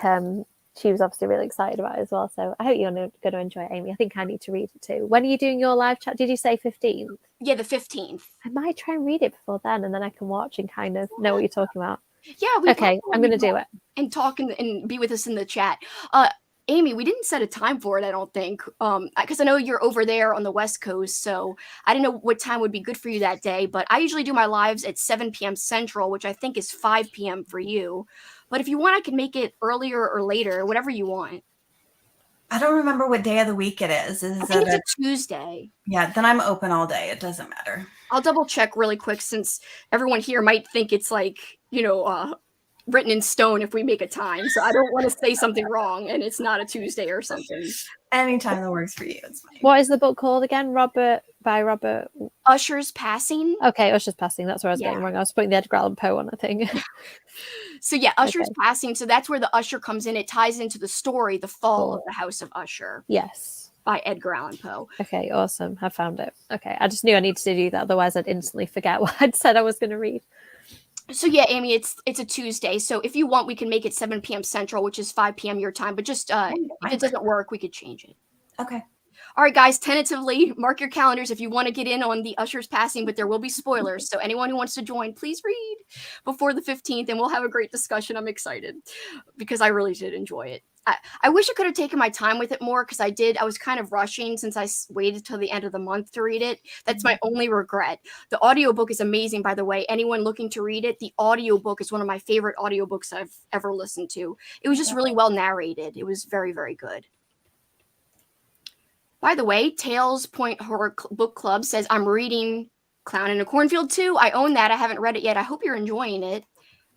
she was obviously really excited about it as well. So I hope you're going to enjoy it, Amy. I think I need to read it too. When are you doing your live chat? Did you say 15th? Yeah, the 15th. I might try and read it before then, and then I can watch and kind of know what you're talking about. Yeah. Okay, I'm going to do it. And talk and be with us in the chat. Amy, we didn't set a time for it, I don't think, because I know you're over there on the West Coast, so I didn't know what time would be good for you that day, but I usually do my lives at 7 p.m. Central, which I think is 5 p.m. for you. But if you want, I can make it earlier or later, whatever you want. I don't remember what day of the week it is. I think it's a Tuesday. Yeah, then I'm open all day. It doesn't matter. I'll double check really quick, since everyone here might think it's like, written in stone if we make a time. So I don't want to say something wrong and it's not a Tuesday or something. Anytime that works for you, it's fine. What is the book called again? Robert? Usher's Passing. Okay, Usher's Passing. That's where I was getting wrong. I was putting the Edgar Allan Poe on, I think. So yeah, Usher's Passing. So that's where the Usher comes in. It ties into the story, The Fall of the House of Usher. Yes. By Edgar Allan Poe. Okay, awesome. I found it. Okay, I just knew I needed to do that. Otherwise, I'd instantly forget what I'd said I was going to read. So yeah, Amy, it's a Tuesday. So if you want, we can make it 7 p.m. Central, which is 5 p.m. your time. But just if it doesn't work, we could change it. Okay. All right, guys, tentatively mark your calendars if you want to get in on the Usher's Passing, but there will be spoilers. So anyone who wants to join, please read before the 15th, and we'll have a great discussion. I'm excited because I really did enjoy it. I wish I could have taken my time with it more, because I was kind of rushing since I waited till the end of the month to read it. That's my only regret. The audiobook is amazing, by the way. Anyone looking to read it, the audiobook is one of my favorite audiobooks I've ever listened to. It was just really well narrated. It was very, very good. By the way, Tales Point Horror Book Club says, I'm reading Clown in a Cornfield too. I own that. I haven't read it yet. I hope you're enjoying it.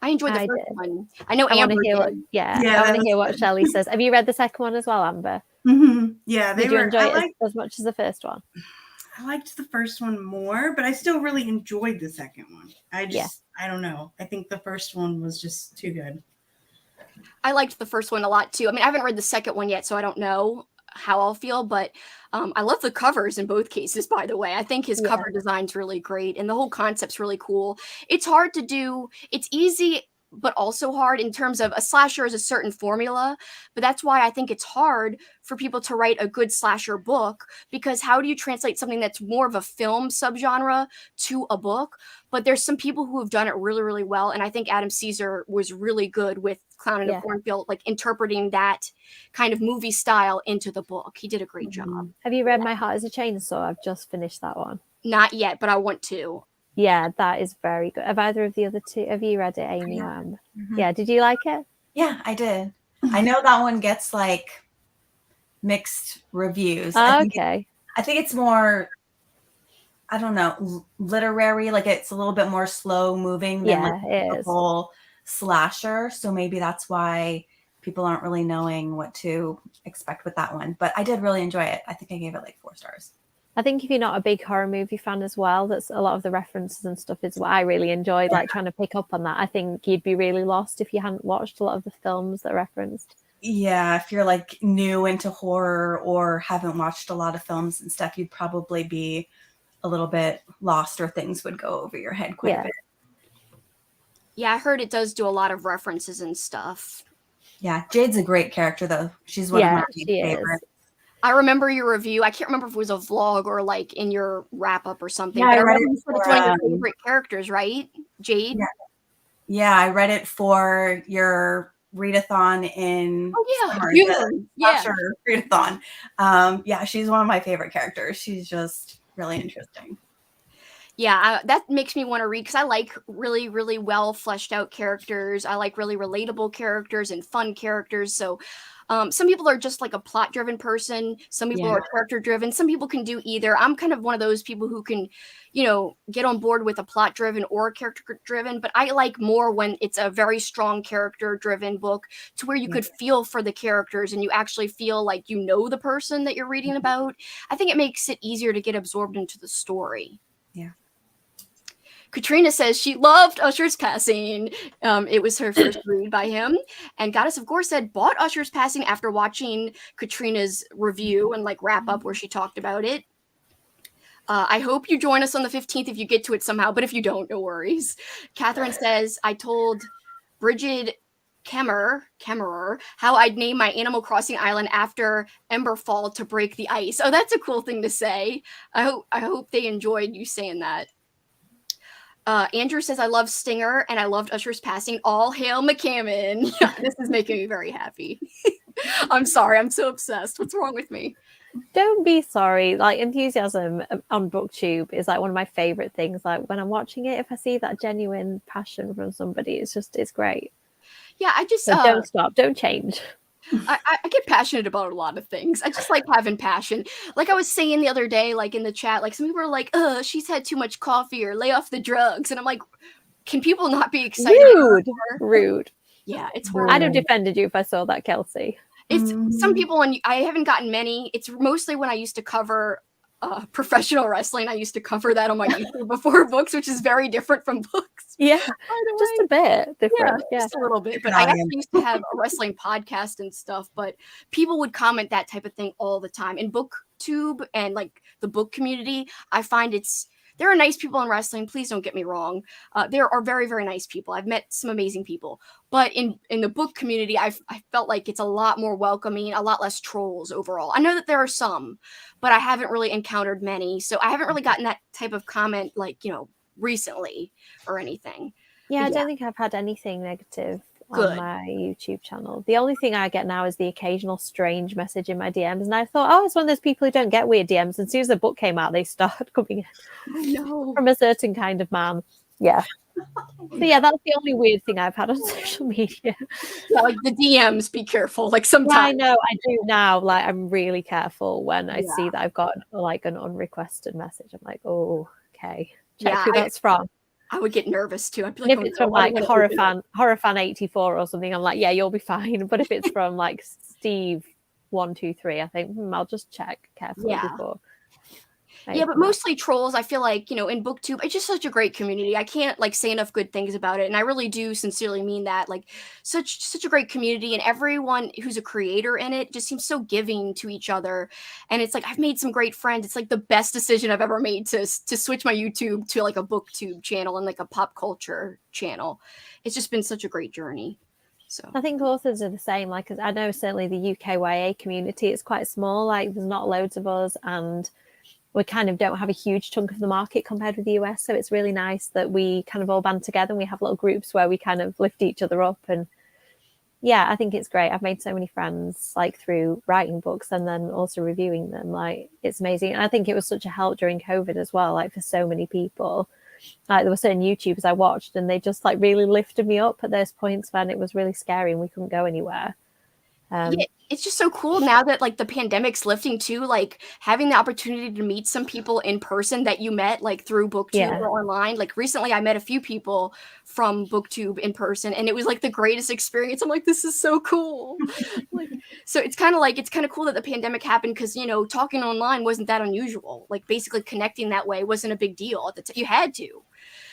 I enjoyed the first one. I know Amber did. I want to hear what Shelley says. Have you read the second one as well, Amber? Mm-hmm. Yeah. Did you enjoy it as much as the first one? I liked the first one more, but I still really enjoyed the second one. I don't know. I think the first one was just too good. I liked the first one a lot too. I mean, I haven't read the second one yet, so I don't know how I'll feel, but I love the covers in both cases, by the way. I think his cover design's really great, and the whole concept's really cool. It's hard to do. It's easy, but also hard in terms of a slasher is a certain formula, but that's why I think it's hard for people to write a good slasher book, because how do you translate something that's more of a film subgenre to a book? But there's some people who have done it really, really well, and I think Adam Caesar was really good with Clown in a Cornfield, like interpreting that kind of movie style into the book. He did a great job. Have you read My Heart is a Chainsaw? I've just finished that one. Not yet, but I want to. Yeah, that is very good. Have either of the other two, have you read it, Amy? Mhm. Yeah, did you like it? Yeah, I did. I know that one gets like mixed reviews. Okay. I think it's more, I don't know, literary. Like it's a little bit more slow moving than like Yeah, a it is. typical slasher. So maybe that's why people aren't really knowing what to expect with that one. But I did really enjoy it. I think I gave it like 4 stars. I think if you're not a big horror movie fan as well, that's a lot of the references and stuff is what I really enjoyed, like trying to pick up on that. I think you'd be really lost if you hadn't watched a lot of the films that referenced. Yeah, if you're like new into horror or haven't watched a lot of films and stuff, you'd probably be a little bit lost or things would go over your head quite a bit. Yeah, I heard it does do a lot of references and stuff. Yeah, Jade's a great character though. She's one of my favorites. I remember your review. I can't remember if it was a vlog or like in your wrap up or something. Yeah, but I read remember it you said it's one of your favorite characters, right, Jade? Yeah, I read it for your readathon in summer, June. readathon. Yeah, she's one of my favorite characters. She's just really interesting. Yeah, that makes me want to read because I like really, really well fleshed out characters. I like really relatable characters and fun characters. So some people are just like a plot driven person. Some people are character driven. Some people can do either. I'm kind of one of those people who can, get on board with a plot driven or character driven. But I like more when it's a very strong character driven book to where you could feel for the characters and you actually feel like you know the person that you're reading about. I think it makes it easier to get absorbed into the story. Yeah. Katrina says she loved Usher's Passing. It was her first read by him. And Goddess of Gore said bought Usher's Passing after watching Katrina's review and like wrap up where she talked about it. I hope you join us on the 15th if you get to it somehow, but if you don't, no worries. Catherine says, I told Bridget Kemmerer how I'd name my Animal Crossing island after Emberfall to break the ice. Oh, that's a cool thing to say. I hope they enjoyed you saying that. Andrew says, I love Stinger and I loved Usher's Passing. All hail McCammon. Yeah, this is making me very happy. I'm sorry. I'm so obsessed. What's wrong with me? Don't be sorry. Like, enthusiasm on BookTube is like one of my favorite things. Like when I'm watching it, if I see that genuine passion from somebody, it's great. Yeah, I just so don't stop. Don't change. I get passionate about a lot of things. I just like having passion. Like I was saying the other day, like in the chat, like some people are like, she's had too much coffee or lay off the drugs. And I'm like, can people not be excited? Rude. Yeah, it's horrible. I'd have defended you if I saw that, Kelsey. It's some people, and I haven't gotten many. It's mostly when I used to cover professional wrestling. I used to cover that on my YouTube before books, which is very different from books. Yeah, just a bit different. Yeah, just a little bit. But I actually used to have a wrestling podcast and stuff, but people would comment that type of thing all the time. In BookTube and like the book community, I find there are nice people in wrestling. Please don't get me wrong. There are very, very nice people. I've met some amazing people. But in the book community, I felt like it's a lot more welcoming, a lot less trolls overall. I know that there are some, but I haven't really encountered many. So I haven't really gotten that type of comment like, recently or anything. Yeah, I don't think I've had anything negative Good. On my YouTube channel. The only thing I get now is the occasional strange message in my DMs. And I thought, it's one of those people who don't get weird DMs. And as soon as the book came out, they started coming in from a certain kind of man. Yeah. So yeah, that's the only weird thing I've had on social media. Yeah, like the DMs, be careful. Like sometimes. Yeah, I know, I do now. Like I'm really careful when I see that I've got like an unrequested message. I'm like, oh, okay. Check who that's from. I would get nervous too. I'd be like, if it's from like horror fan 84 or something, I'm like, yeah, you'll be fine. But if it's from like Steve 123, I think I'll just check carefully before. Yeah, but mostly trolls. I feel like, in BookTube, it's just such a great community. I can't like say enough good things about it. And I really do sincerely mean that. Like such a great community, and everyone who's a creator in it just seems so giving to each other. And it's like, I've made some great friends. It's like the best decision I've ever made to switch my YouTube to like a BookTube channel and like a pop culture channel. It's just been such a great journey. So I think authors are the same. Like, I know certainly the UKYA community is quite small. Like there's not loads of us, and we kind of don't have a huge chunk of the market compared with the US. So it's really nice that we kind of all band together and we have little groups where we kind of lift each other up. And yeah, I think it's great. I've made so many friends like through writing books and then also reviewing them. Like it's amazing. And I think it was such a help during COVID as well, like for so many people. like there were certain YouTubers I watched, and they just like really lifted me up at those points when it was really scary and we couldn't go anywhere. Yeah, it's just so cool now that like the pandemic's lifting too, like having the opportunity to meet some people in person that you met like through BookTube or online. Like recently I met a few people from BookTube in person and it was like the greatest experience. I'm like, this is so cool. Like, so it's kind of cool that the pandemic happened because, you know, talking online wasn't that unusual. Like basically connecting that way wasn't a big deal at the time. You had to.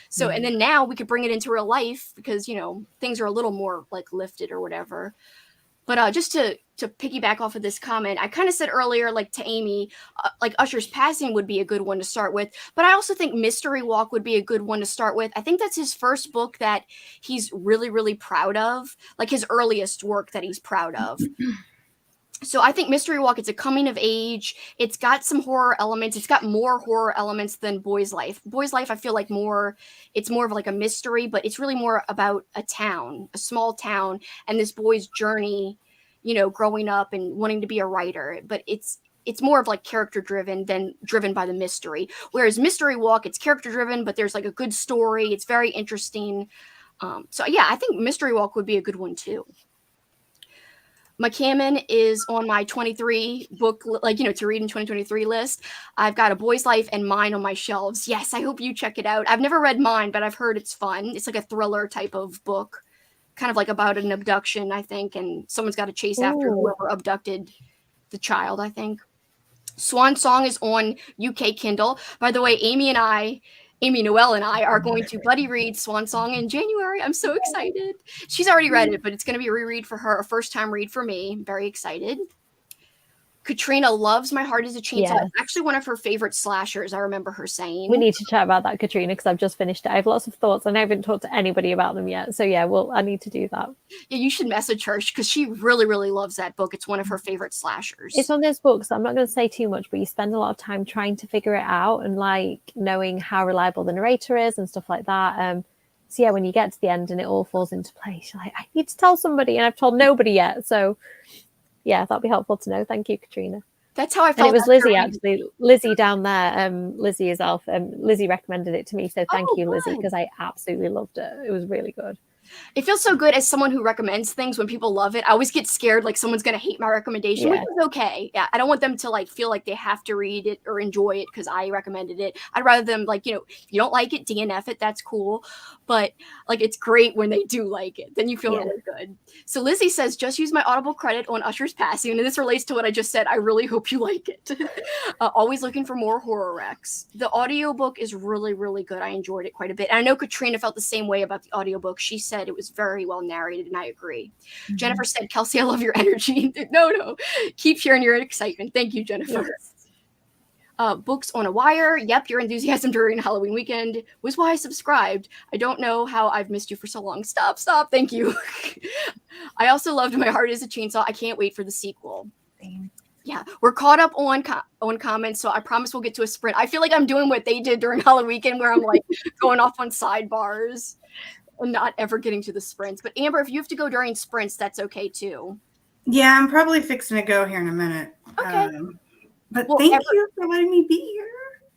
So, and then now we could bring it into real life because, you know, things are a little more like lifted or whatever. But just to piggyback off of this comment, I kind of said earlier, like to Amy, like Usher's Passing would be a good one to start with. But I also think Mystery Walk would be a good one to start with. I think that's his first book that he's really, really proud of, like his earliest work that he's proud of. So I think Mystery Walk, it's a coming of age. It's got some horror elements. It's got more horror elements than Boy's Life. Boy's Life, I feel like it's more of like a mystery, but it's really more about a town, a small town, and this boy's journey, you know, growing up and wanting to be a writer. But it's more of like character driven than driven by the mystery. Whereas Mystery Walk, it's character driven, but there's like a good story. It's very interesting. So yeah, I think Mystery Walk would be a good one too. McCammon is on my 23 book, like, you know, to read in 2023 list. I've got A Boy's Life and Mine on my shelves. Yes, I hope you check it out. I've never read Mine, but I've heard it's fun. It's like a thriller type of book, kind of like about an abduction, I think, and someone's got to chase after whoever abducted the child, I think. Swan Song is on UK Kindle. By the way, Amy Noel and I are going to buddy read Swan Song in January. I'm so excited. She's already read it, but it's going to be a reread for her, a first time read for me. I'm very excited. Katrina loves My Heart is a Chainsaw. Yes. It's actually one of her favorite slashers, I remember her saying. We need to chat about that, Katrina, because I've just finished it. I have lots of thoughts and I haven't talked to anybody about them yet. So yeah, I need to do that. Yeah, you should message her because she really, really loves that book. It's one of her favorite slashers. It's one of those books, I'm not going to say too much, but you spend a lot of time trying to figure it out and like knowing how reliable the narrator is and stuff like that. So yeah, when you get to the end and it all falls into place, you're like, I need to tell somebody and I've told nobody yet. So yeah, that'd be helpful to know. Thank you, Katrina. That's how I felt. And it was Lizzie, actually. Lizzie down there, Lizzie herself. Lizzie recommended it to me. So thank you, Lizzie, because I absolutely loved it. It was really good. It feels so good as someone who recommends things when people love it. I always get scared like someone's going to hate my recommendation, which is okay. Yeah, I don't want them to like feel like they have to read it or enjoy it because I recommended it. I'd rather them like, you know, if you don't like it, DNF it. That's cool. But like, it's great when they do like it. Then you feel really good. So Lizzie says, just use my Audible credit on Usher's Passing. And this relates to what I just said. I really hope you like it. Always looking for more horror recs. The audiobook is really, really good. I enjoyed it quite a bit. And I know Katrina felt the same way about the audiobook. She said it was very well narrated, and I agree. Mm-hmm. Jennifer said, Kelsey, I love your energy. No. Keep sharing your excitement. Thank you, Jennifer. Yes. Books on a Wire. Yep, your enthusiasm during Halloween weekend was why I subscribed. I don't know how I've missed you for so long. Stop. Thank you. I also loved My Heart is a Chainsaw. I can't wait for the sequel. Yeah, we're caught up on comments, so I promise we'll get to a sprint. I feel like I'm doing what they did during Halloween weekend, where I'm like going off on sidebars and not ever getting to the sprints. But Amber, if you have to go during sprints, that's okay too. Yeah, I'm probably fixing to go here in a minute. Okay. But thank you for letting me be here.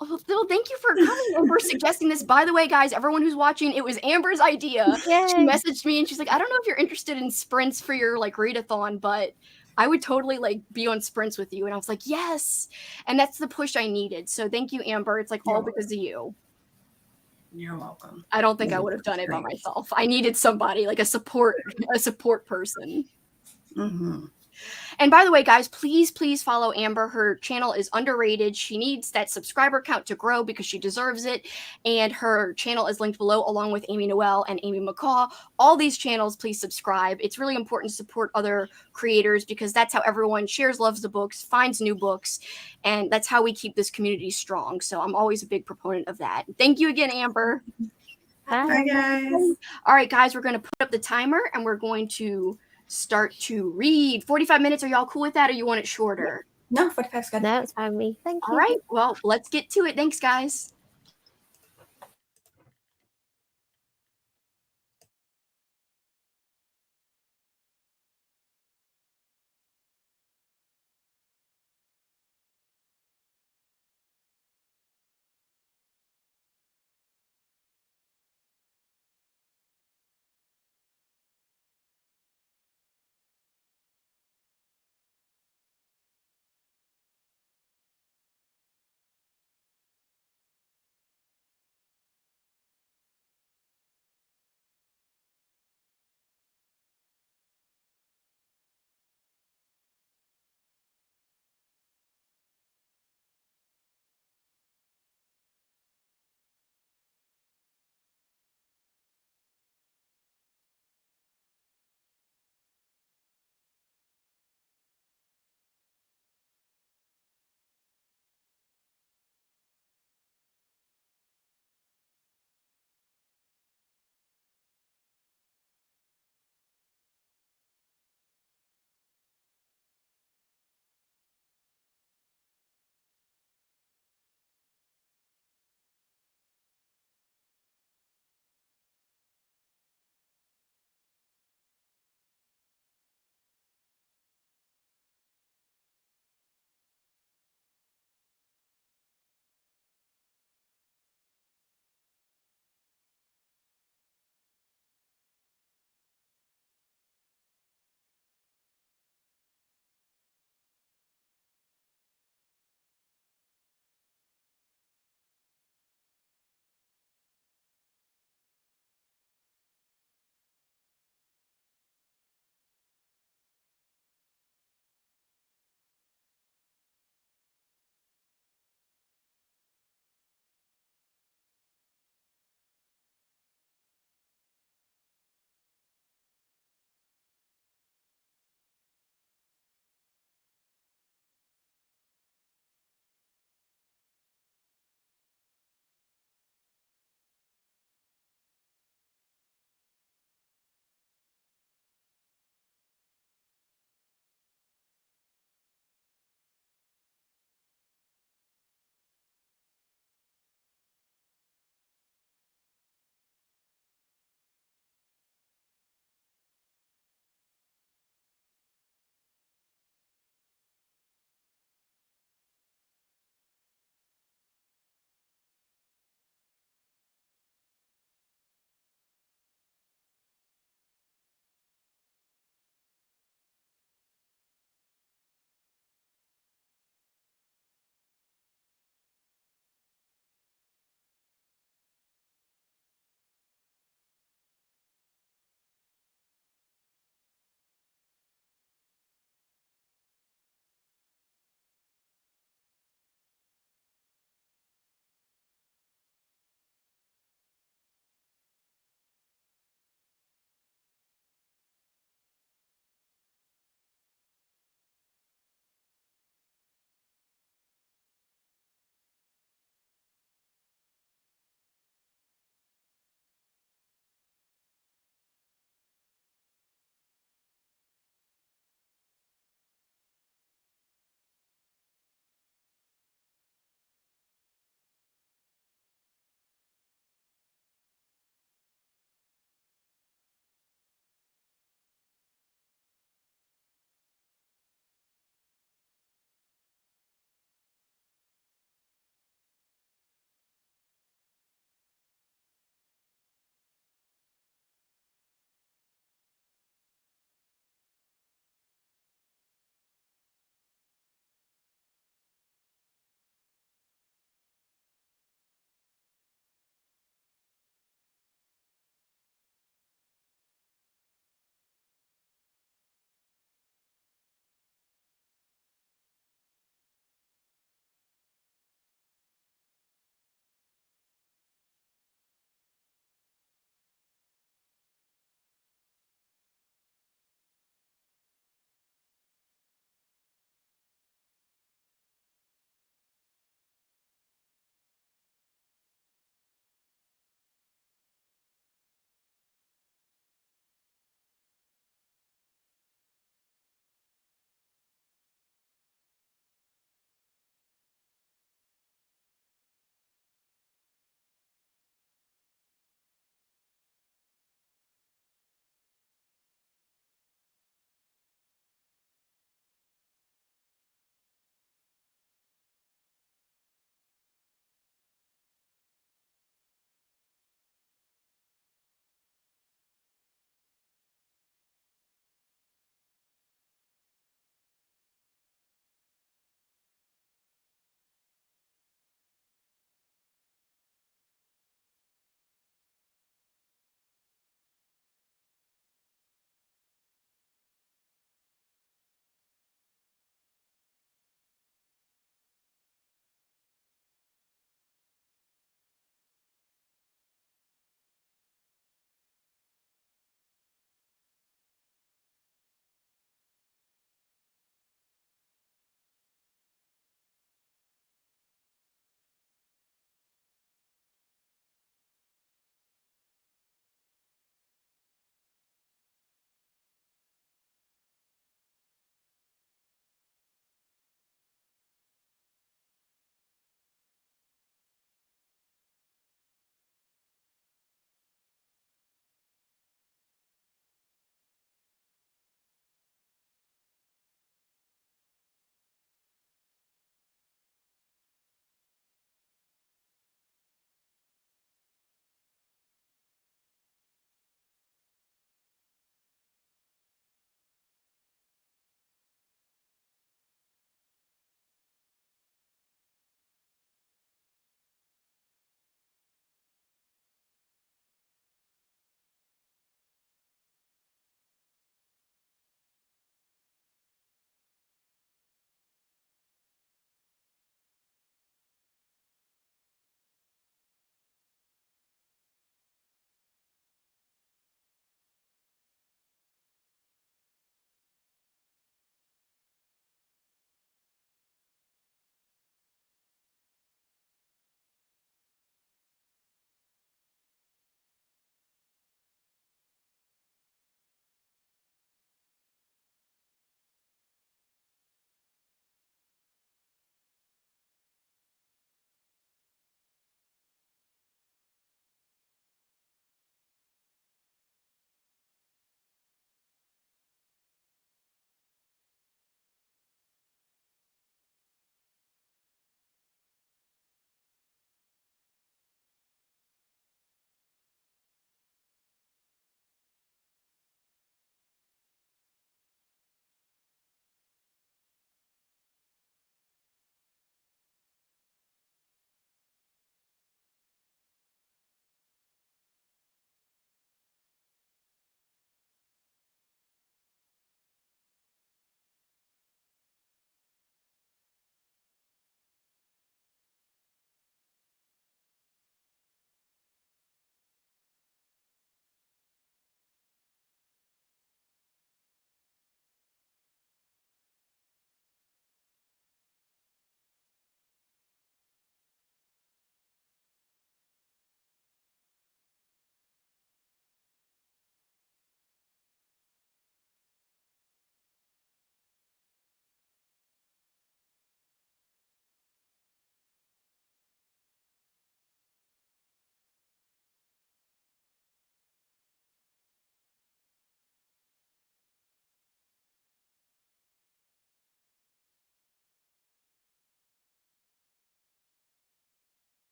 Well, thank you for coming and for suggesting this. By the way, guys, everyone who's watching, it was Amber's idea. Yay. She messaged me and she's like, I don't know if you're interested in sprints for your like readathon, but I would totally like be on sprints with you. And I was like, yes. And that's the push I needed. So thank you, Amber. It's like all because of you. You're welcome. I don't think I would have done it by myself. I needed somebody, like a support person. Mm-hmm. And by the way, guys, please follow Amber. Her channel is underrated. She needs that subscriber count to grow because she deserves it. And her channel is linked below along with Amy Noel and Amy McCaw. All these channels, please subscribe. It's really important to support other creators because that's how everyone shares, loves the books, finds new books. And that's how we keep this community strong. So I'm always a big proponent of that. Thank you again, Amber. Bye, guys. All right, guys, we're going to put up the timer and we're going to start to read. 45 minutes. Are y'all cool with that or you want it shorter? No, 45 is good. No, it's fine with me. Thank you. All right. Well, let's get to it. Thanks, guys.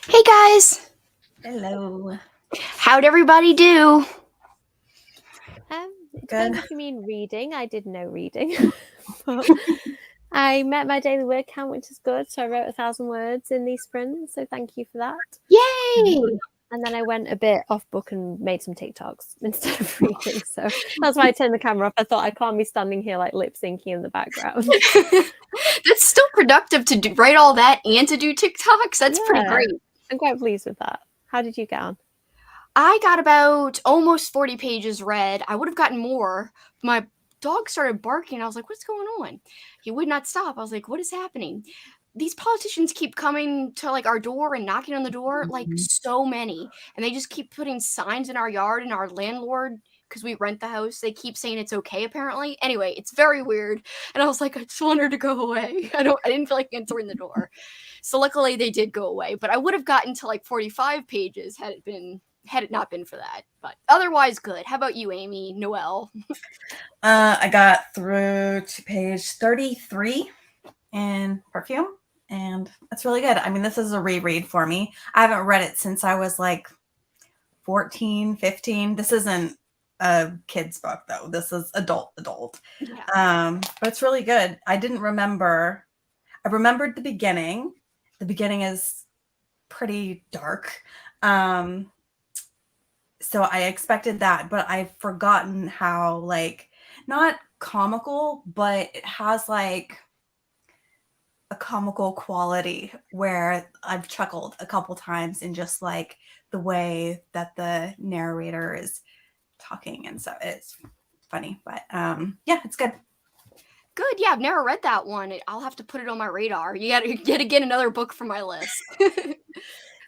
Hey guys, Hello. how'd everybody do? It Good. depends if you mean reading. I did no reading. But I met my daily word count, which is good. So I wrote 1,000 words in these sprints. So thank you for that. Yay! And then I went a bit off book and made some TikToks instead of reading. So that's why I turned the camera off. I thought I can't be standing here like lip syncing in the background. That's still productive to write all that and to do TikToks. That's pretty Yeah. great. I'm quite pleased with that. How did you get on? I got about almost 40 pages read. I would have gotten more. My dog started barking. I was like, what's going on? He would not stop. I was like, what is happening? These politicians keep coming to like our door and knocking on the door, like so many. And they just keep putting signs in our yard, and our landlord, because we rent the house, they keep saying it's okay apparently. Anyway, it's very weird. And I was like, I just want her to go away. I didn't feel like answering the door. So luckily they did go away. But I would have gotten to like 45 pages had it not been for that. But otherwise good. How about you, Amy, Noelle? I got through to page 33 in Perfume, and that's really good. I mean, this is a reread for me. I haven't read it since I was like 14, 15. This isn't a kid's book though. This is adult. Yeah. But it's really good. I remembered the beginning. The beginning is pretty dark. So I expected that, but I've forgotten how, like, not comical, but it has like a comical quality where I've chuckled a couple times in just like the way that the narrator is talking, and so it's funny. But yeah, it's good. Good. Yeah, I've never read that one. I'll have to put it on my radar. You got to get again another book for my list. I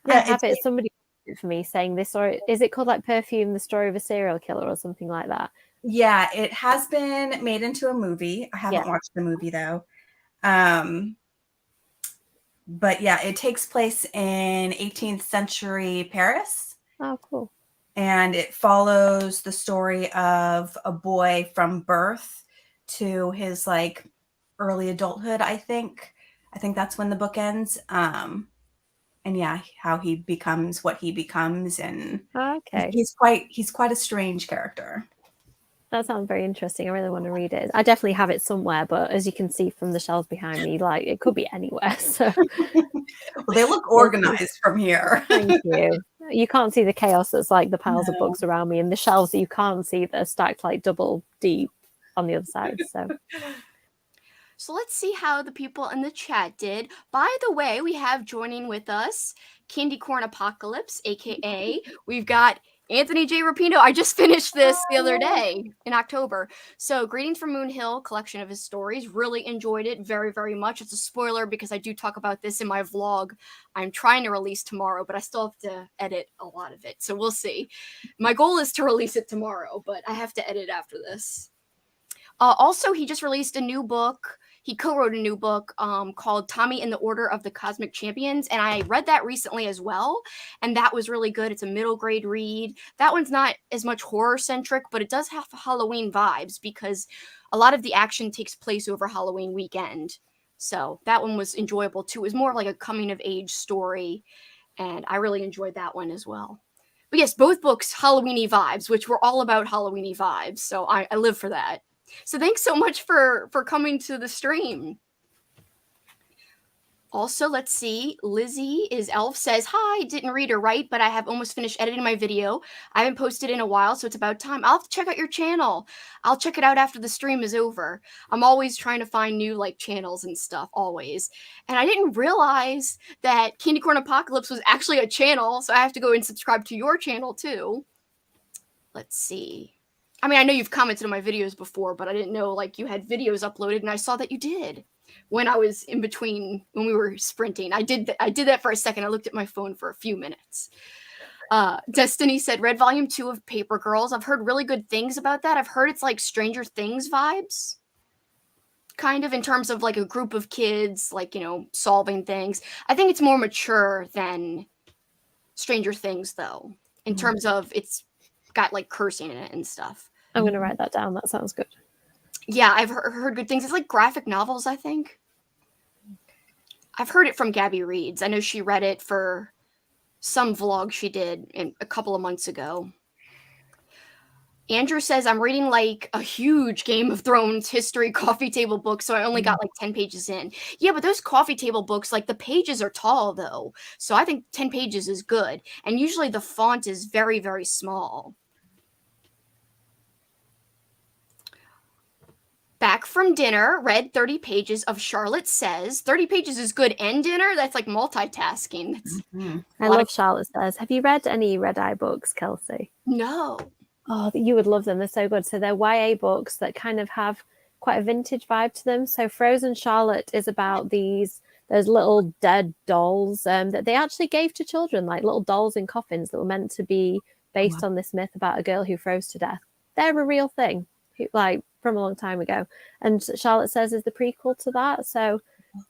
have it. Somebody for me saying this, or is it called like Perfume, the story of a serial killer or something like that? Yeah, it has been made into a movie. I haven't watched the movie though. But yeah, it takes place in 18th century Paris. Oh, cool. And it follows the story of a boy from birth to his like early adulthood, I think. I think that's when the book ends. And yeah, how he becomes what he becomes, and okay, he's quite a strange character. That sounds very interesting. I really want to read it. I definitely have it somewhere, but as you can see from the shelves behind me, like it could be anywhere. So well, they look organized from here. Thank you. You can't see the chaos that's like the piles of books around me, and the shelves that you can't see that are stacked like double deep on the other side. So let's see how the people in the chat did. By the way, we have joining with us Candy Corn Apocalypse, aka we've got Anthony J. Rapino. I just finished this the other day in October. So Greetings from Moon Hill, collection of his stories. Really enjoyed it very, very much. It's a spoiler because I do talk about this in my vlog I'm trying to release tomorrow, but I still have to edit a lot of it. So we'll see. My goal is to release it tomorrow, but I have to edit after this. Also, he just released a new book. He co-wrote a new book called Tommy and the Order of the Cosmic Champions, and I read that recently as well, and that was really good. It's a middle grade read. That one's not as much horror-centric, but it does have Halloween vibes because a lot of the action takes place over Halloween weekend. So that one was enjoyable too. It was more like a coming-of-age story, and I really enjoyed that one as well. But yes, both books, Halloween-y vibes, which were all about Halloween-y vibes, so I live for that. So thanks so much for coming to the stream. Also, let's see. Lizzie is Elf says, hi, didn't read or write, but I have almost finished editing my video. I haven't posted in a while, so it's about time. I'll have to check out your channel. I'll check it out after the stream is over. I'm always trying to find new like channels and stuff, always. And I didn't realize that Candy Corn Apocalypse was actually a channel, so I have to go and subscribe to your channel too. Let's see. I mean, I know you've commented on my videos before, but I didn't know like you had videos uploaded, and I saw that you did when I was in between when we were sprinting. I did that for a second. I looked at my phone for a few minutes. Destiny said read volume 2 of Paper Girls. I've heard really good things about that. I've heard it's like Stranger Things vibes, kind of in terms of like a group of kids, like, you know, solving things. I think it's more mature than Stranger Things though, in terms of it's got like cursing in it and stuff. I'm going to write that down. That sounds good. Yeah, I've heard good things. It's like graphic novels, I think. I've heard it from Gabby Reeds. I know she read it for some vlog she did a couple of months ago. Andrew says, I'm reading like a huge Game of Thrones history coffee table book, so I only got like 10 pages in. Yeah, but those coffee table books, like the pages are tall though. So I think 10 pages is good. And usually the font is very, very small. Back from dinner, read 30 pages of Charlotte Says. 30 pages is good and dinner? That's like multitasking. That's I love Charlotte Says. Have you read any Red Eye books, Kelsey? No. Oh, you would love them. They're so good. So they're YA books that kind of have quite a vintage vibe to them. So Frozen Charlotte is about those little dead dolls that they actually gave to children, like little dolls in coffins that were meant to be based on this myth about a girl who froze to death. They're a real thing, like from a long time ago. And Charlotte Says is the prequel to that. So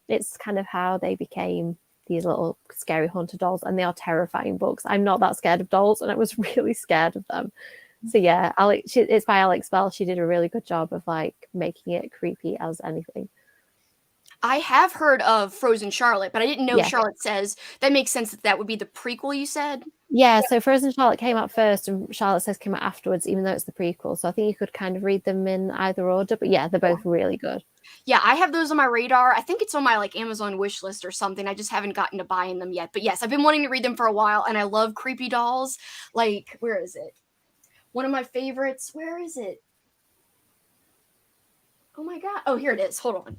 it's kind of how they became these little scary haunted dolls. And they are terrifying books. I'm not that scared of dolls, and I was really scared of them. So yeah, it's by Alex Bell. She did a really good job of like making it creepy as anything. I have heard of Frozen Charlotte, but I didn't know Charlotte Says. That makes sense that would be the prequel, you said? Yeah, so Frozen Charlotte came out first and Charlotte Says came out afterwards, even though it's the prequel. So I think you could kind of read them in either order. But yeah, they're both really good. Yeah, I have those on my radar. I think it's on my like Amazon wish list or something. I just haven't gotten to buying them yet. But yes, I've been wanting to read them for a while, and I love creepy dolls. Like, where is it? One of my favorites. Where is it? Oh my god. Oh, here it is. Hold on.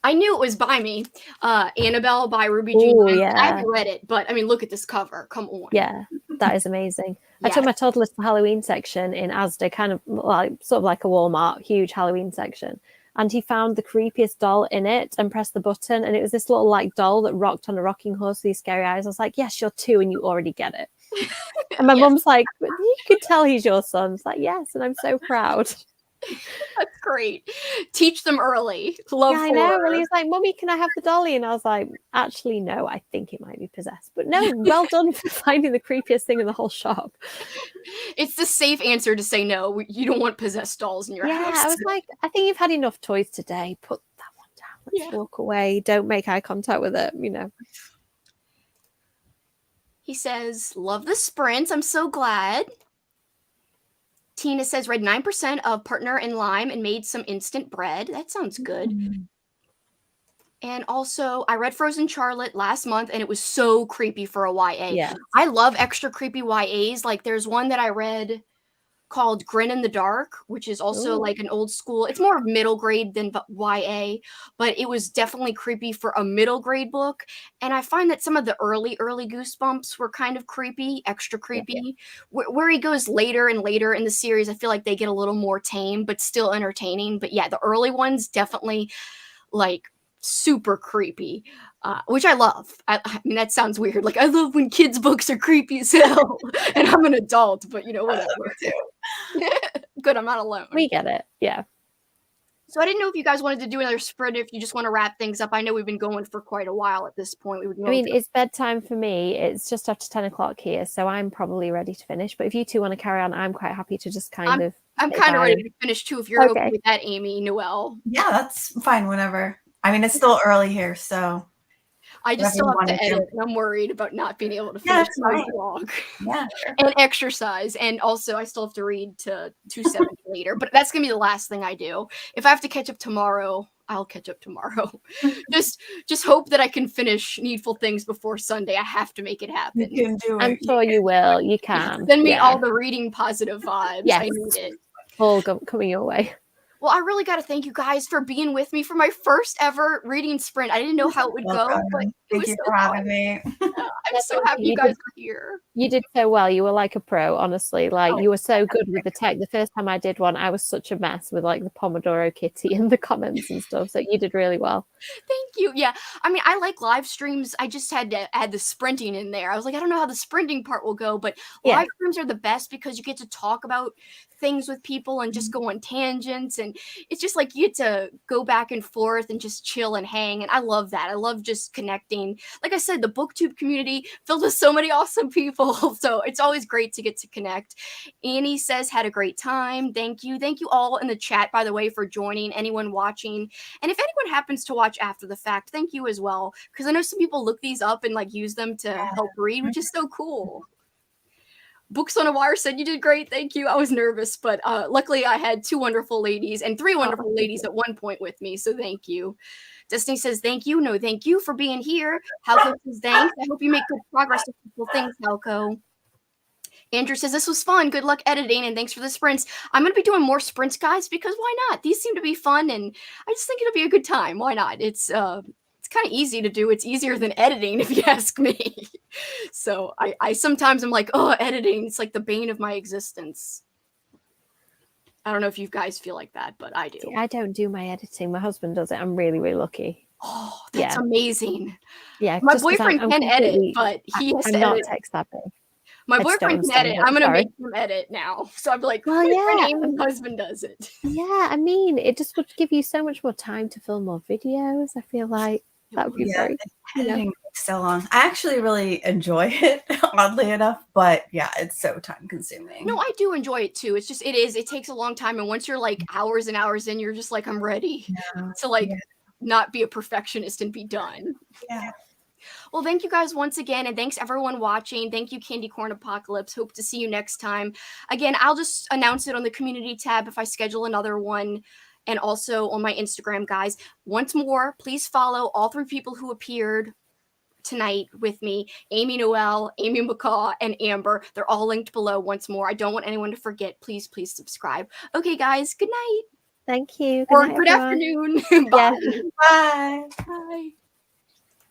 I knew it was by me. Annabelle by Ruby Jean. Yeah. I haven't read it, but I mean, look at this cover. Come on. Yeah, that is amazing. I took my toddlers to the Halloween section in Asda, kind of like sort of like a Walmart, huge Halloween section. And he found the creepiest doll in it and pressed the button. And it was this little like doll that rocked on a rocking horse with these scary eyes. I was like, yes, you're 2 and you already get it. And my mum's like, you could tell he's your son. It's like, yes, and I'm so proud. That's great. Teach them early. Love I know. And he was like, Mummy, can I have the dolly? And I was like, actually, no, I think it might be possessed. But no, well done for finding the creepiest thing in the whole shop. It's the safe answer to say no. You don't want possessed dolls in your house. Yeah, I was like, I think you've had enough toys today. Put that one down. Let's walk away. Don't make eye contact with it, you know. He says, love the sprints. I'm so glad. Tina says, read 9% of Partner in Lime and made some instant bread. That sounds good. And also, I read Frozen Charlotte last month, and it was so creepy for a YA. Yeah. I love extra creepy YAs. Like, there's one that I read called Grin in the Dark, which is also like an old school. It's more middle grade than YA, but it was definitely creepy for a middle grade book. And I find that some of the early Goosebumps were kind of creepy, extra creepy. Where he goes later and later in the series, I feel like they get a little more tame, but still entertaining. But yeah, the early ones definitely like super creepy, which I love. I mean, that sounds weird. Like, I love when kids' books are creepy as hell, and I'm an adult, but you know, whatever. Good, I'm not alone. We get it. Yeah. So I didn't know if you guys wanted to do another sprint, if you just want to wrap things up. I know we've been going for quite a while at this point. I mean, it's bedtime for me. It's just after 10 o'clock here, so I'm probably ready to finish. But if you two want to carry on, I'm quite happy to just kind of... I'm kind of ready to finish too, if you're okay with that, Amy, Noelle. Yeah, that's fine, whenever. I mean, it's still early here, so... I just still have to edit, and I'm worried about not being able to finish my vlog. Yeah, sure. And exercise, and also I still have to read to 270 later, but that's gonna be the last thing I do. If I have to catch up tomorrow, I'll catch up tomorrow. just hope that I can finish Needful Things before Sunday. I have to make it happen. You can do it. I'm sure you will. You can. Send me all the reading positive vibes. Yes. I need it. All coming your way. Well, I really got to thank you guys for being with me for my first ever reading sprint. I didn't know how it would go, but thank you for having me. I'm so happy you guys are here. You did so well. You were like a pro, honestly. Like, you were so good with the tech. The first time I did one, I was such a mess with like the Pomodoro Kitty and the comments and stuff. So you did really well. Thank you. Yeah. I mean, I like live streams. I just had to add the sprinting in there. I was like, I don't know how the sprinting part will go, but live streams are the best because you get to talk about things with people and just go on tangents. and it's just like you get to go back and forth and just chill and hang, and I love that. I love just connecting. Like I said, the booktube community filled with so many awesome people, so it's always great to get to connect. Annie says had a great time. Thank you all in the chat, by the way, for joining, anyone watching, and if anyone happens to watch after the fact, thank you as well, because I know some people look these up and like use them to help read, which is so cool. Books on a Wire said you did great. Thank you. I was nervous, but luckily I had 2 wonderful ladies and 3 wonderful ladies at one point with me. So thank you. Destiny says, thank you. No, thank you for being here. Halco says, thanks. I hope you make good progress with people. Thanks, Halco. Andrew says, this was fun. Good luck editing, and thanks for the sprints. I'm going to be doing more sprints, guys, because why not? These seem to be fun, and I just think it'll be a good time. Why not? It's kind of easy to do. It's easier than editing, if you ask me. So I sometimes I'm like, oh, editing, it's like the bane of my existence. I don't know if you guys feel like that, but I do. See, I don't do my editing. My husband does it. I'm really, really lucky. Oh, that's amazing. Yeah. My boyfriend can edit, but he has to not edit. tech savvy. My boyfriend can edit. I'm going to make him edit now. So I'm like, well, my husband does it. Yeah, I mean, it just would give you so much more time to film more videos. I feel like that would be very. Editing takes so long. I actually really enjoy it, oddly enough, but yeah, it's so time consuming. No, I do enjoy it too. It's just it takes a long time, and once you're like hours and hours in, you're just like, I'm ready to not be a perfectionist and be done. Yeah. Well, thank you guys once again, and thanks everyone watching. Thank you, Candy Corn Apocalypse. Hope to see you next time. Again, I'll just announce it on the community tab if I schedule another one, and also on my Instagram, guys. Once more, please follow all 3 people who appeared tonight with me: Amy Noel, Amy McCaw, and Amber. They're all linked below once more. I don't want anyone to forget. Please subscribe. Okay, guys, good night. Thank you. Good afternoon. Bye. Bye. Bye.